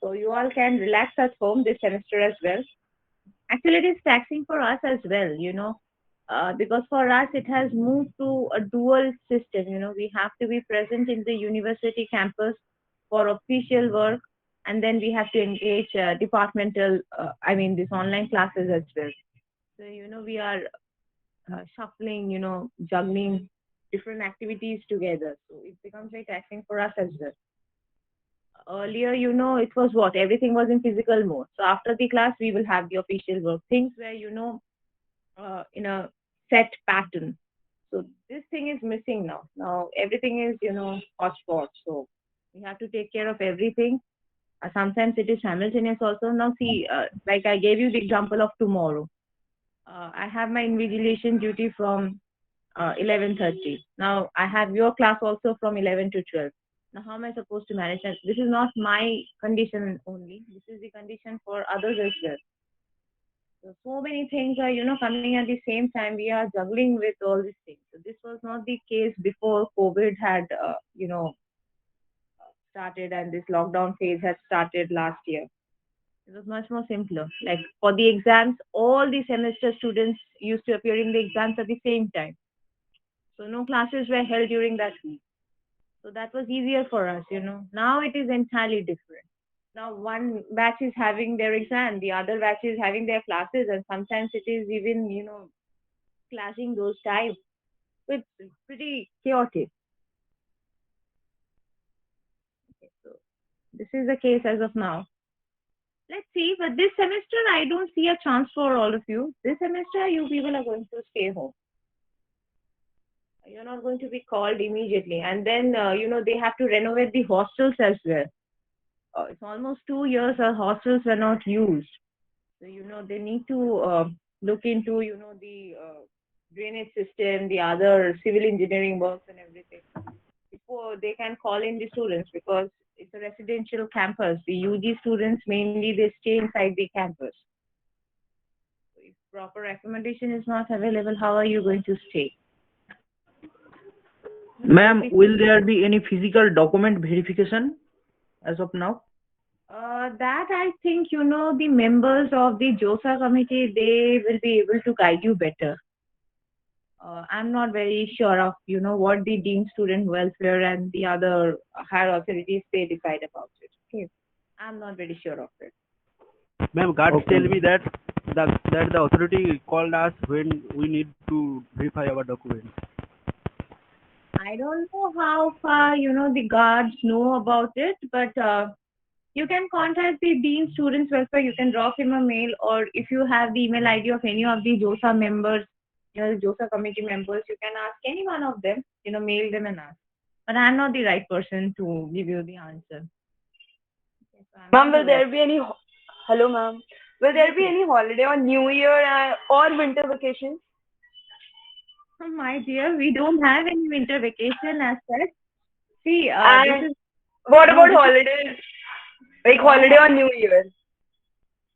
So you all can relax at home this semester as well. Actually, it is taxing for us as well, because for us it has moved to a dual system. We have to be present in the university campus for official work, and then we have to engage departmental, this online classes as well. So, we are shuffling, juggling different activities together. So it becomes very taxing for us as well. Earlier, it was what? Everything was in physical mode. So after the class, we will have the official work. Things were, in a set pattern. So this thing is missing now. Now everything is, hotspot. So we have to take care of everything. Sometimes it is simultaneous also. Now see, like I gave you the example of tomorrow. I have my invigilation duty from 11:30. Now I have your class also from 11 to 12. Now how am I supposed to manage that? This is not my condition only. This is the condition for others as well. So many things are, coming at the same time. We are juggling with all these things. So this was not the case before COVID had, started, and this lockdown phase had started last year. It was much more simpler. Like for the exams, all the semester students used to appear in the exams at the same time. So no classes were held during that week. So that was easier for us, Now it is entirely different. Now one batch is having their exam, the other batch is having their classes, and sometimes it is even, clashing those times. So it's pretty chaotic. Okay, so this is the case as of now. Let's see, but this semester I don't see a chance for all of you. This semester you people are going to stay home. You're not going to be called immediately. And then, they have to renovate the hostels as well. It's almost 2 years our hostels were not used. So, they need to look into, the drainage system, the other civil engineering works and everything before they can call in the students, because it's a residential campus. The UG students, mainly they stay inside the campus. So if proper accommodation is not available, how are you going to stay? Ma'am, will there be any physical document verification as of now? That I think, the members of the JOSA committee, they will be able to guide you better. I'm not very sure of, what the Dean Student Welfare and the other higher authorities, they decide about it. Okay. I'm not very sure of it. Ma'am, guards tell me that the authority called us when we need to verify our documents. I don't know how far, the guards know about it, but You can contact the Dean Students Welfare. You can drop him a mail, or if you have the email ID of any of the JOSA members, the JOSA committee members, you can ask any one of them, mail them and ask. But I'm not the right person to give you the answer. Ma'am, will there be any... Hello, ma'am. Will there be any holiday on New Year or winter vacation? Oh, my dear, we don't have any winter vacation as such. See, And what about holidays? Like holiday on New Year?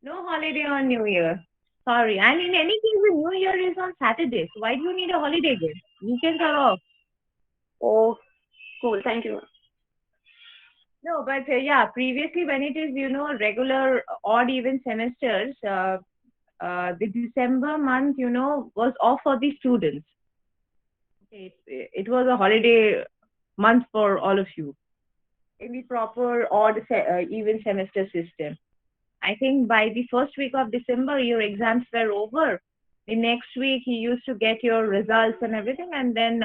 No holiday on New Year. Sorry. And in any case, the New Year is on Saturday. So why do you need a holiday then? Weekends are off. Oh, cool. Thank you. No, but yeah, previously when it is, regular odd even semesters, the December month, was off for the students. Okay, it was a holiday month for all of you in the proper odd even semester system. I think by the first week of December, your exams were over. The next week, you used to get your results and everything. And then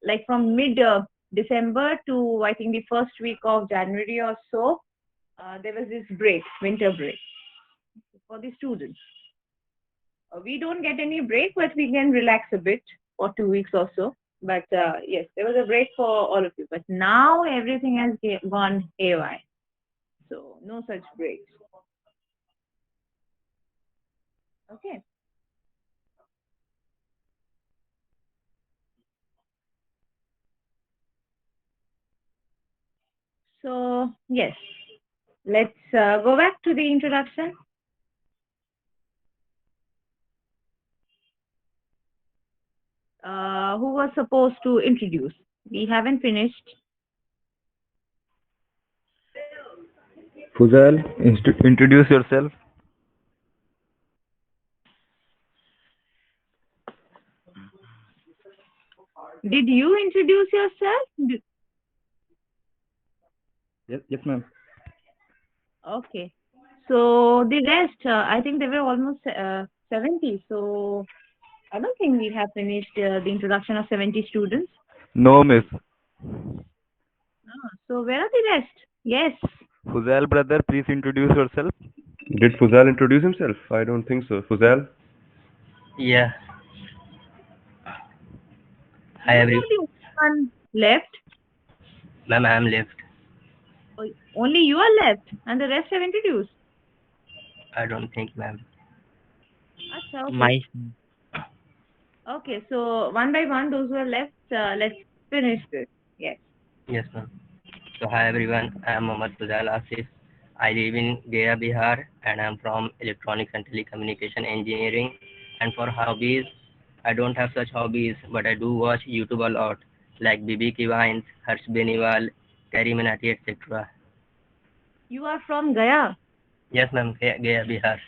like from mid-December to, I think, the first week of January or so, there was this break, winter break for the students. We don't get any break, but we can relax a bit for 2 weeks or so. But yes, there was a break for all of you. But now everything has gone haywire. So no such breaks. Okay. So yes, let's go back to the introduction. Who was supposed to introduce? We haven't finished. Fuzail, introduce yourself. Did you introduce yourself? Yes, ma'am. Okay. So the rest, I think there were almost 70. So I don't think we have finished the introduction of 70 students. No, miss. So where are the rest? Yes. Fuzail, brother, please introduce yourself. Did Fuzail introduce himself? I don't think so. Fuzail? Yeah. Hi, Everyone left. Ma'am, I am left. Only you are left, and the rest have introduced. I don't think, ma'am. Okay. Okay, so one by one, those who are left, let's finish this. Yes. Yes, ma'am. So hi everyone, I am Mohammad Fuzail Asif. I live in Gaya, Bihar, and I am from Electronics and Telecommunication Engineering. And for hobbies, I don't have such hobbies, but I do watch YouTube a lot, like BB Kivines, Harsh Beniwal, Terry Minati, etc. You are from Gaya? Yes, ma'am, Gaya, Bihar.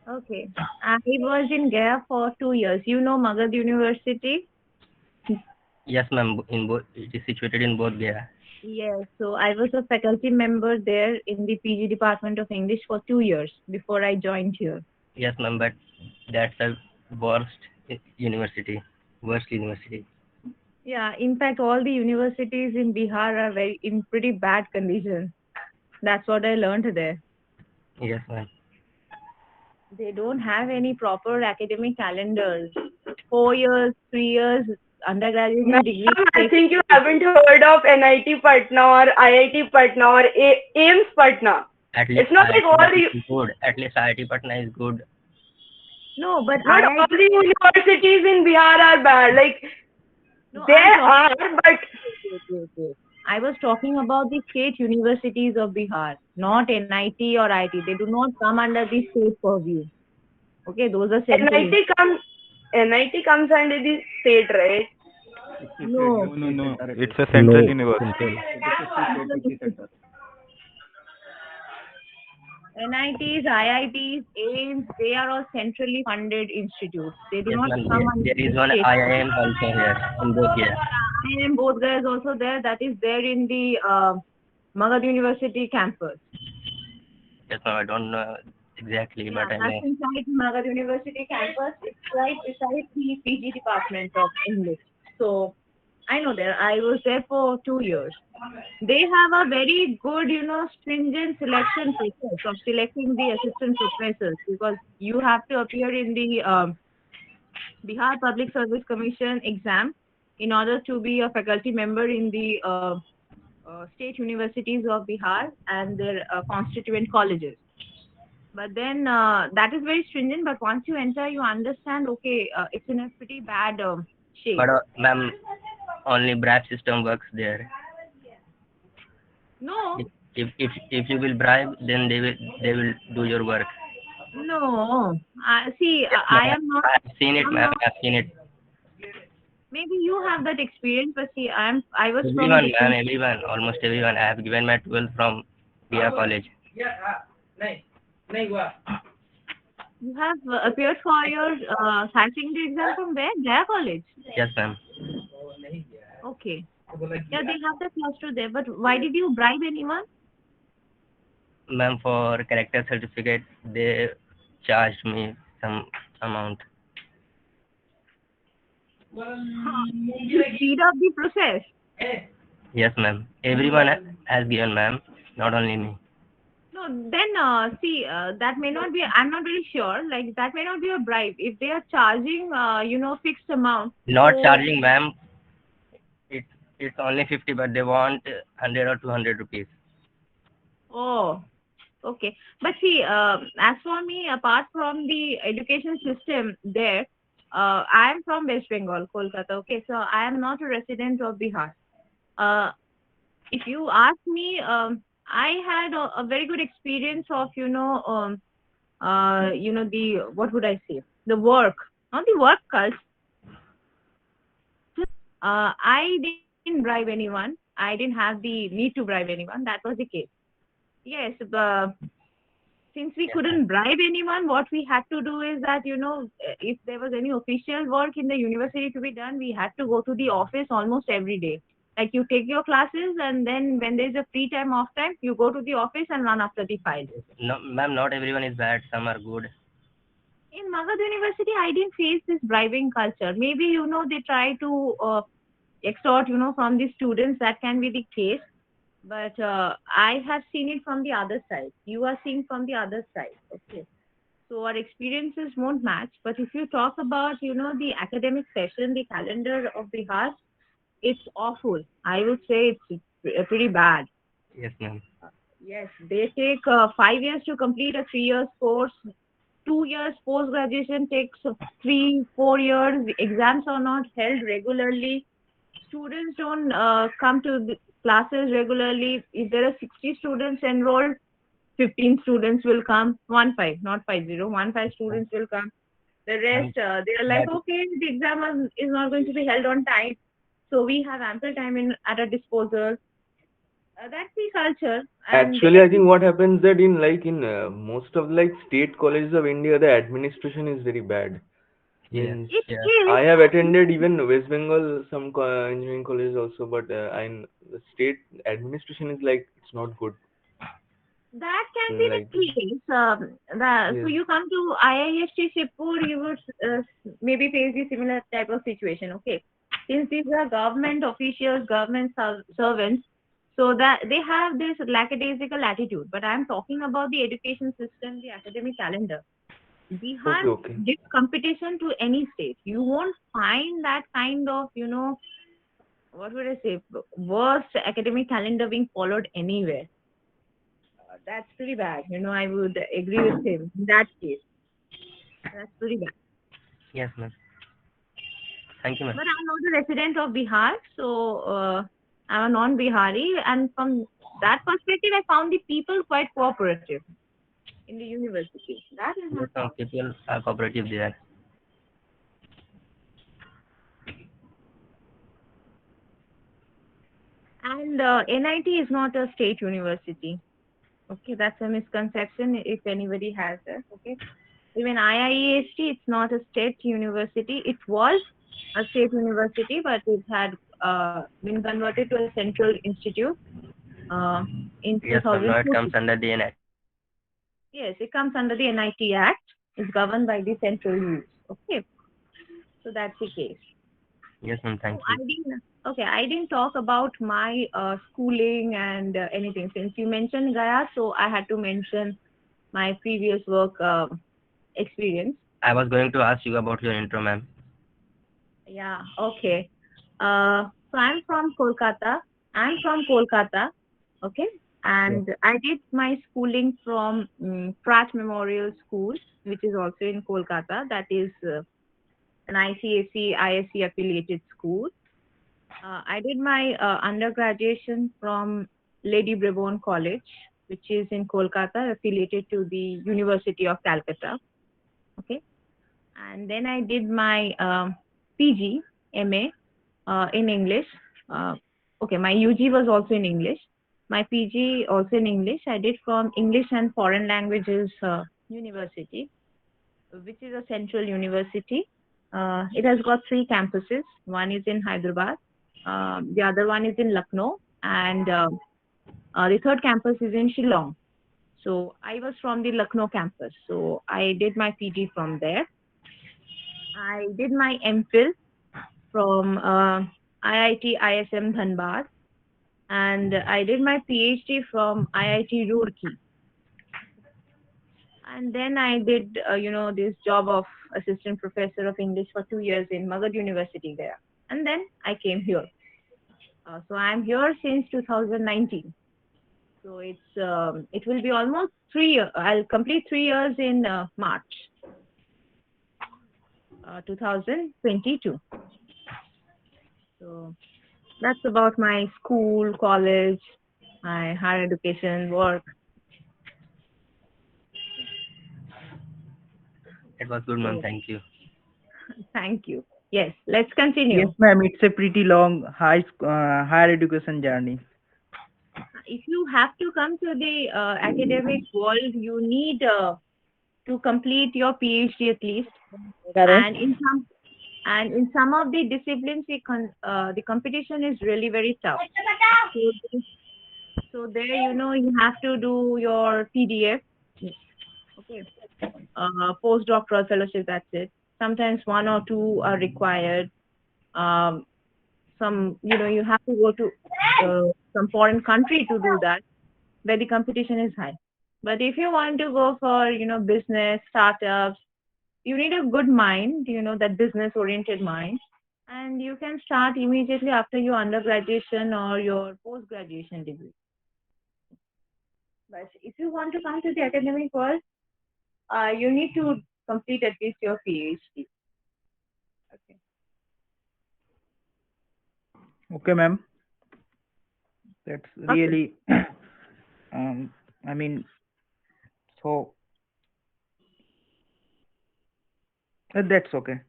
Okay. I was in Gaya for 2 years. You know Magad University? Yes, ma'am, it is situated in both Gaya. Yes, so I was a faculty member there in the PG Department of English for 2 years before I joined here. Yes, ma'am, but that's a worst university. Yeah, in fact, all the universities in Bihar are in pretty bad condition. That's what I learned there. Yes, ma'am. They don't have any proper academic calendars. 4 years, 3 years, undergraduate degree. I think you haven't heard of NIT Patna or IIT Patna or AIIMS Patna. At least it's not like all the... good. At least IIT Patna is good. No, but not all the universities in Bihar are bad. Like, no, there are, but... I was talking about the state universities of Bihar, not NIT or IIT. They do not come under the state purview. Okay, those are central. NIT comes under the state, right? No. It's a central university. NITs, IITs, AIIMS, they are all centrally funded institutes. They do not come under there is one IIM also here in both here. IIM both guys also there. That is there in the Magad University campus. Yes, no, I don't know exactly, but I that's know. Inside Magad University campus. It's right beside the PG Department of English. So I know there. I was there for 2 years. They have a very good, stringent selection process of selecting the assistant professors, because you have to appear in the Bihar Public Service Commission exam in order to be a faculty member in the state universities of Bihar and their constituent colleges. But then that is very stringent. But once you enter, you understand. Okay, it's in a pretty bad shape. But ma'am, only bribe system works there. No. If you will bribe, then they will do your work. No. See, Yes, I ma'am. am not. I've seen it, I'm ma'am. not- I've seen it. Maybe you have that experience, but see, I was from Everyone, different. ma'am, everyone, almost everyone. I have given my 12th from BR College. You have appeared for your higher secondary exam from where? Their college. Yes, ma'am. Okay. Yeah, they have the cluster there. But why did you bribe anyone? Ma'am, for character certificate, they charged me some amount. To speed up the process. Yes, ma'am. Everyone has given, ma'am, not only me. No, then see, that may not be. I'm not really sure. Like that may not be a bribe if they are charging, fixed amount. Not So- charging, ma'am. It's only 50, but they want 100 or 200 rupees. Oh, okay. But see, as for me, apart from the education system there, I am from West Bengal, Kolkata. Okay, so I am not a resident of Bihar. If you ask me, I had a very good experience of, the what would I say? The work, not the work culture. I didn't bribe anyone. I didn't have the need to bribe anyone. That was the case. Yes, since we couldn't bribe anyone, what we had to do is that, if there was any official work in the university to be done, we had to go to the office almost every day. Like you take your classes, and then when there's a free time, off time, you go to the office and run after the files. No, ma'am, not everyone is bad. Some are good. In Magad University, I didn't face this bribing culture. Maybe, they try to extort, from the students. That can be the case. But I have seen it from the other side. You are seeing from the other side. Okay. So our experiences won't match. But if you talk about, the academic session, the calendar of Bihar, it's awful. I would say it's pretty bad. Yes, ma'am. Yes, they take 5 years to complete a 3 years course. 2 years post graduation takes 3-4 years. Exams are not held regularly. Students don't come to the classes regularly. If there are 60 students enrolled, 15 students will come. 15, not 50. 15 students will come. The rest, they are like, okay, the exam is not going to be held on time, so we have ample time at our disposal. That's the culture. And Actually, I think what happens that in most of state colleges of India, the administration is very bad. Means It is. I have attended even West Bengal some engineering colleges also, but the state administration is it's not good. That can be the case. So you come to IIST Shibpur, you would maybe face the similar type of situation. Okay, since these are government officials, government servants, so that they have this lackadaisical attitude. But I'm talking about the education system, the academic calendar. Bihar gives competition to any state. You won't find that kind of, what would I say, worst academic calendar being followed anywhere. That's pretty bad. I would agree with him in that case. That's pretty bad. Yes, ma'am. Thank you, ma'am. But I'm not a resident of Bihar, so I'm a non-Bihari, and from that perspective, I found the people quite cooperative in the university. That is Yes, some people are cooperative there. And NIT is not a state university. Okay, that's a misconception if anybody has it. Okay, even IIST, it's not a state university. It was a state university, but it had been converted to a central institute in Yes, ma'am. Now it 2014. comes under the NIT. Yes, it comes under the NIT Act. It's governed by the central rules. Okay, so that's the case. Yes, ma'am. Thank you. Okay, I didn't talk about my schooling and anything. Since you mentioned Gaya, so I had to mention my previous work experience. I was going to ask you about your intro, ma'am. Yeah, okay. So I'm from Kolkata. Okay, and I did my schooling from Pratt Memorial School, which is also in Kolkata. That is an ICSE, ISC affiliated school. I did my undergraduation from Lady Brabourne College, which is in Kolkata, affiliated to the University of Calcutta. Okay, and then I did my PG, MA in English. Okay, my UG was also in English. My PG also in English. I did from English and Foreign Languages University, which is a central university. It has got 3 campuses. One is in Hyderabad, the other one is in Lucknow, and the third campus is in Shillong. So I was from the Lucknow campus. So I did my PG from there. I did my MPhil from IIT ISM Dhanbad, and I did my PhD from IIT Roorkee. And then I did, this job of assistant professor of English for 2 years in Magad University there. And then I came here. So I'm here since 2019. So it will be almost 3 years. I'll complete 3 years in March 2022. So that's about my school, college, my higher education, work. It was good, ma'am. Thank you. Thank you. Yes, let's continue. Yes, ma'am. It's a pretty long higher education journey. If you have to come to the academic world, you need to complete your PhD at least. And in some of the disciplines, the competition is really very tough. So there, you have to do your PDF. Okay. Postdoctoral fellowship. That's it. Sometimes 1 or 2 are required. You have to go to some foreign country to do that, where the competition is high. But if you want to go for, business, startups, you need a good mind, that business oriented mind. And you can start immediately after your undergraduation or your post-graduation degree. But if you want to come to the academic world, you need to complete at least your PhD. Okay. Okay, ma'am. That's really, I mean, so that's okay.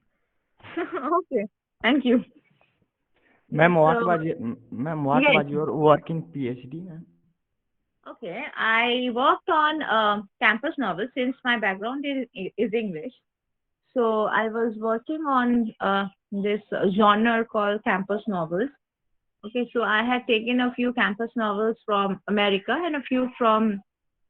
Okay. Thank you. Ma'am, what So- was Yes. was your working PhD? Ma'am? Okay, I worked on campus novels since my background is English. So I was working on this genre called campus novels. Okay, so I had taken a few campus novels from America and a few from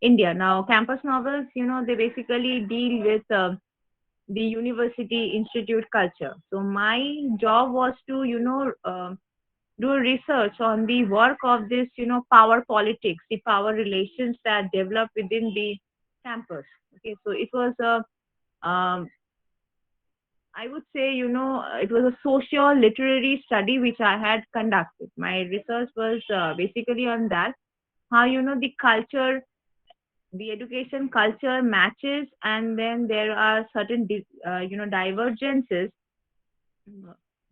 India. Now, campus novels, they basically deal with the university institute culture. So my job was to, do research on the work of this, power politics, the power relations that develop within the campus. Okay, so it was I would say, it was a socio-literary study which I had conducted. My research was basically on that, how, the culture, the education culture matches, and then there are certain, divergences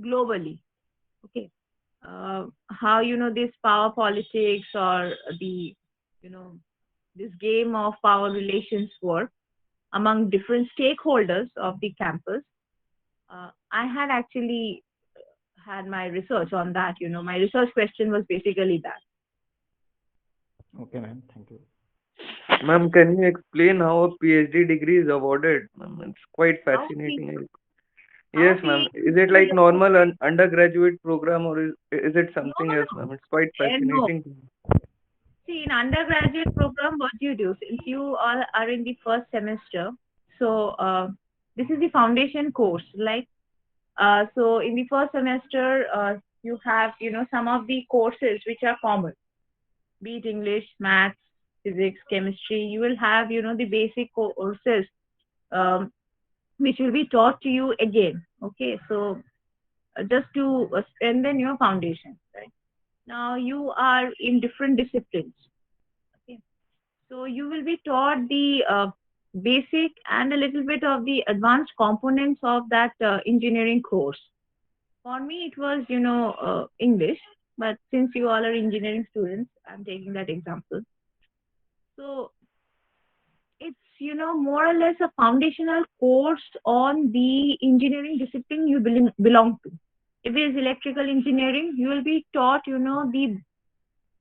globally. Okay. How, this power politics or the, this game of power relations work among different stakeholders of the campus. I had actually had my research on that. My research question was basically that. Okay, ma'am. Thank you. Ma'am, can you explain how a PhD degree is awarded? Ma'am, it's quite fascinating. Yes, ma'am. Is it like normal undergraduate program, or is it something else, ma'am? It's quite No. fascinating. See, in undergraduate program, what you do, since you all are in the first semester, so this is the foundation course. So in the first semester, you have, some of the courses which are common, be it English, maths, physics, chemistry. You will have, the basic courses um, which will be taught to you again. Okay, so just to strengthen your foundation, right? Now you are in different disciplines. Okay, so you will be taught the basic and a little bit of the advanced components of that engineering course. For me, it was, English, but since you all are engineering students, I'm taking that example. So it's, more or less a foundational course on the engineering discipline you belong to. If it is electrical engineering, you will be taught,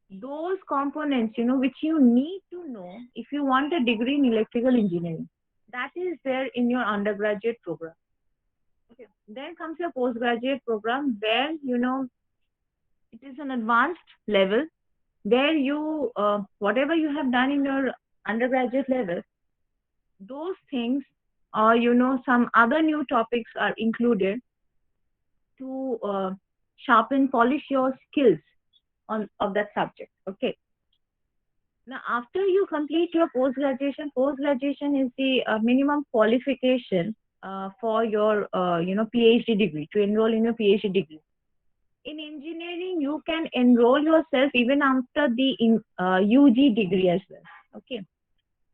those components, which you need to know if you want a degree in electrical engineering. That is there in your undergraduate program. Okay. Then comes your postgraduate program where, it is an advanced level where you, whatever you have done in your undergraduate level, those things or, some other new topics are included to sharpen, polish your skills of that subject. Okay. Now, after you complete your post-graduation is the minimum qualification for your, PhD degree, to enroll in your PhD degree. In engineering, you can enroll yourself even after the UG degree as well. Okay,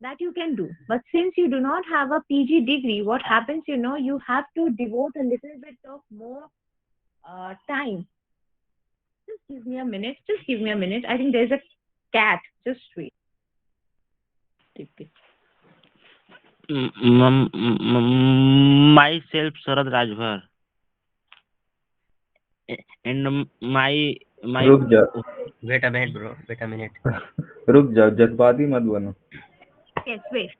that you can do. But since you do not have a PG degree, what happens, you have to devote a little bit of more time. Just give me a minute. I think there's a cat. Just wait. Myself, Sarad Rajbhar, and my रुक जा Wait a minute, bro. Wait a minute. रुक जा जज्बाती मत बनो. Yes, wait.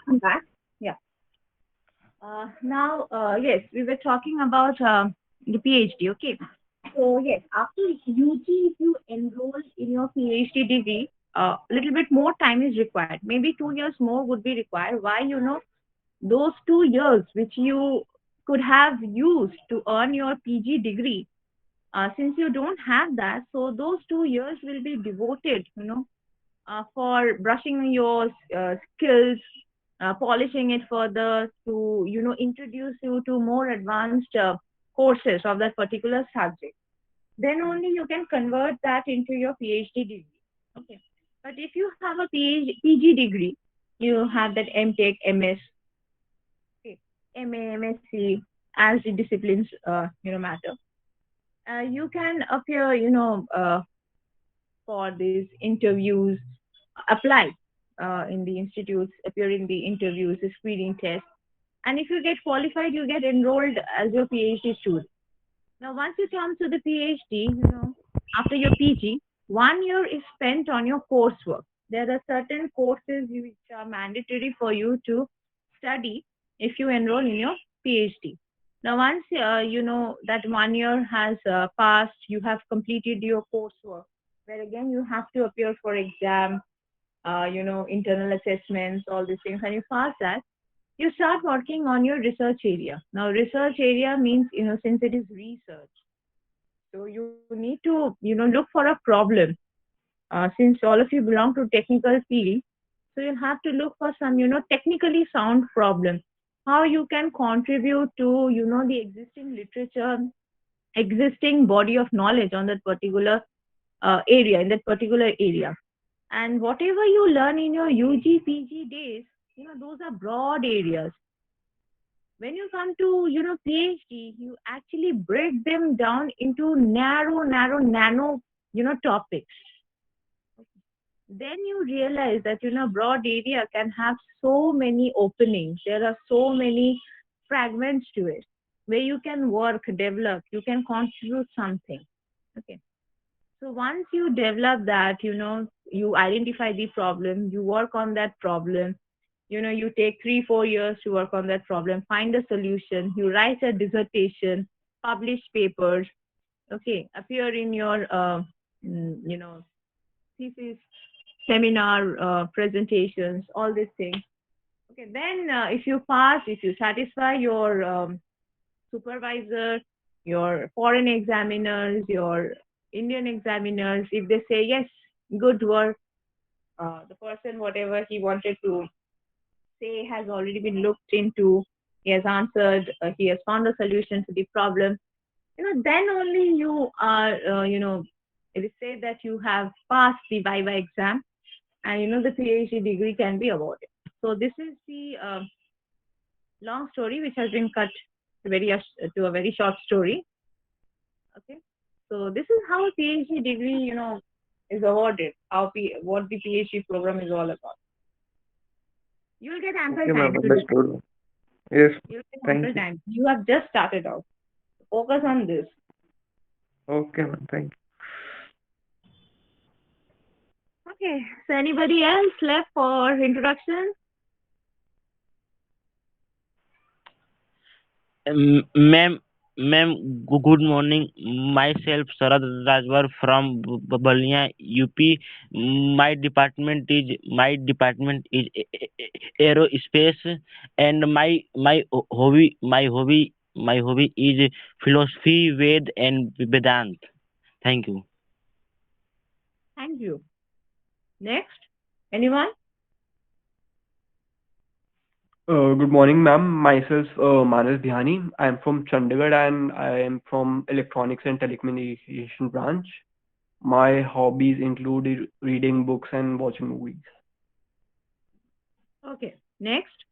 I'm back. Yeah. Now, yes, we were talking about the PhD. Okay. So yes, after UG, if you enroll in your PhD degree, a little bit more time is required. Maybe 2 years more would be required. Why? Those 2 years which you could have used to earn your PG degree, since you don't have that, so those 2 years will be devoted, for brushing your skills, polishing it further to, introduce you to more advanced courses of that particular subject. Then only you can convert that into your PhD degree. Okay. But if you have a PG degree, you have that MTech, MS, okay, MA, MSc, as the disciplines, matter. You can appear, for these interviews, apply in the institutes, appear in the interviews, the screening test. And if you get qualified, you get enrolled as your PhD student. Now, once you come to the PhD, after your PG, 1 year is spent on your coursework. There are certain courses which are mandatory for you to study if you enroll in your PhD. Now, once that 1 year has passed, you have completed your coursework, where again you have to appear for exam, internal assessments, all these things, and you pass that, you start working on your research area. Now, research area means, since it is research, so you need to, look for a problem. Since all of you belong to technical field, so you'll have to look for some, technically sound problem. How you can contribute to, the existing literature, existing body of knowledge on that particular area, in that particular area. And whatever you learn in your UG, PG days, those are broad areas. When you come to, PhD, you actually break them down into narrow, nano, topics. Then you realize that, broad area can have so many openings. There are so many fragments to it where you can work, develop, you can contribute something. Okay. So once you develop that, you identify the problem, you work on that problem, you take 3-4 years to work on that problem, find a solution, you write a dissertation, publish papers, okay, appear in your, thesis, seminar, presentations, all these things. Okay, then if you pass, if you satisfy your supervisor, your foreign examiners, your Indian examiners, if they say yes, good work, the person whatever he wanted to say has already been looked into, he has answered, he has found a solution to the problem, then only you are, it is said that you have passed the Viva exam, and the PhD degree can be awarded. So this is the long story which has been cut to a very short story. Okay, so this is how a PhD degree, is awarded. What the PhD program is all about. You will get ample Okay, time ma'am. to do. Understood. Yes. You'll get Thank ample you. time. You have just started out. Focus on this. Okay, ma'am. Thank you. Okay. So anybody else left for introduction? Ma'am, good morning. Myself, Sarad Rajvar from Balia, UP. My department is aerospace, and my hobby is philosophy, Ved, and Vedant. Thank you. Thank you. Next, anyone? Good morning, ma'am. Myself, Manas Bhiyani. I am from Chandigarh and I am from Electronics and Telecommunication branch. My hobbies include reading books and watching movies. Okay. Next.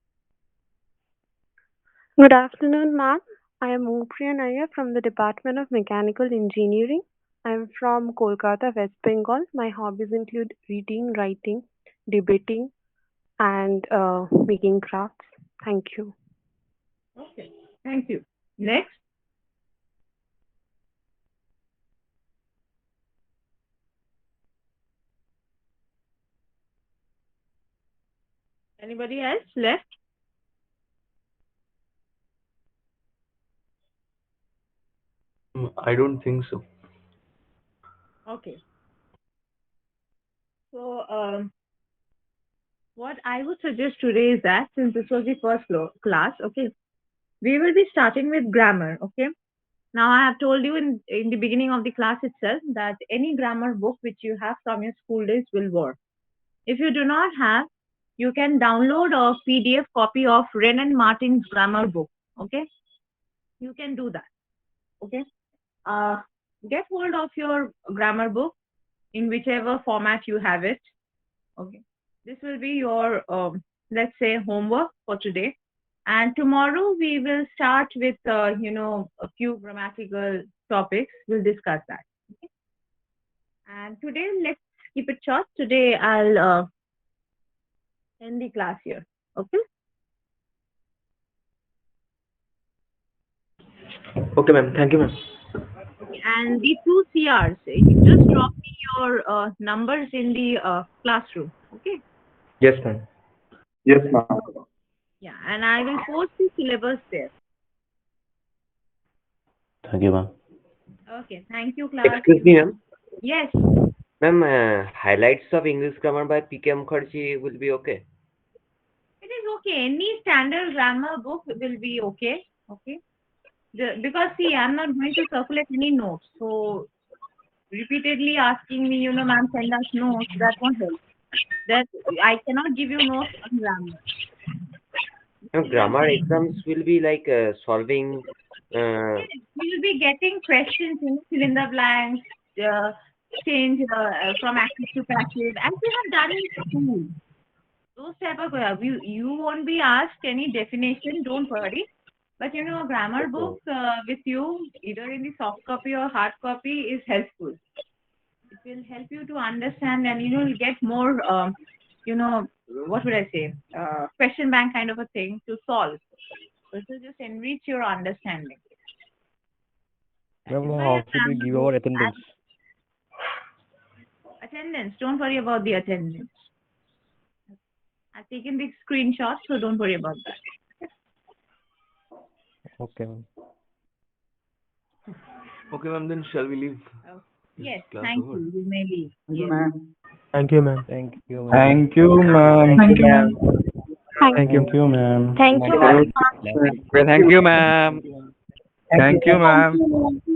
Good afternoon, ma'am. I am Upriya Nair from the Department of Mechanical Engineering. I am from Kolkata, West Bengal. My hobbies include reading, writing, debating, and making crafts. Thank you. Okay. Thank you. Next. Anybody else left? I don't think so. Okay. So, what I would suggest today is that since this was the first class, okay, we will be starting with grammar. Okay. Now, I have told you in the beginning of the class itself that any grammar book which you have from your school days will work. If you do not have, you can download a PDF copy of Wren and Martin's grammar book. Okay. You can do that. Okay. Get hold of your grammar book in whichever format you have it. Okay. This will be your, let's say, homework for today. And tomorrow we will start with, a few grammatical topics. We'll discuss that. Okay? And today, let's keep it short. Today, I'll end the class here. Okay? Okay, ma'am. Thank you, ma'am. And the two CRs, you just drop me your numbers in the classroom. Okay? Yes, ma'am. Yes, ma'am. Yeah, and I will post the syllabus there. Thank you, ma'am. Okay, thank you, class. Excuse me, ma'am. Yes. Ma'am, highlights of English grammar by P.K. Mukherjee will be okay. It is okay. Any standard grammar book will be okay. Okay. Because see, I'm not going to circulate any notes. So repeatedly asking me, ma'am, send us notes, that won't help. That I cannot give you notes on grammar. Now, grammar exams will be like solving. Yes, we will be getting questions, fill in the blanks, change from active to passive, as we have done in school. Those type of you won't be asked any definition. Don't worry. But a grammar book with you, either in the soft copy or hard copy, is helpful. It will help you to understand, and you'll get more, what would I say, question bank kind of a thing to solve. So it will just enrich your understanding. Ma'am, how should we give our attendance? Attendance. Don't worry about the attendance. I've taken the screenshot, so don't worry about that. Okay, ma'am. Okay, ma'am. Then shall we leave? Yes, thank you. You may leave. Yes. Thank you, ma'am. Thank you, ma'am. Thank you, ma'am. Thank you, ma'am. Thank you, ma'am. Thank you, ma'am. Thank you, ma'am. Thank you, ma'am.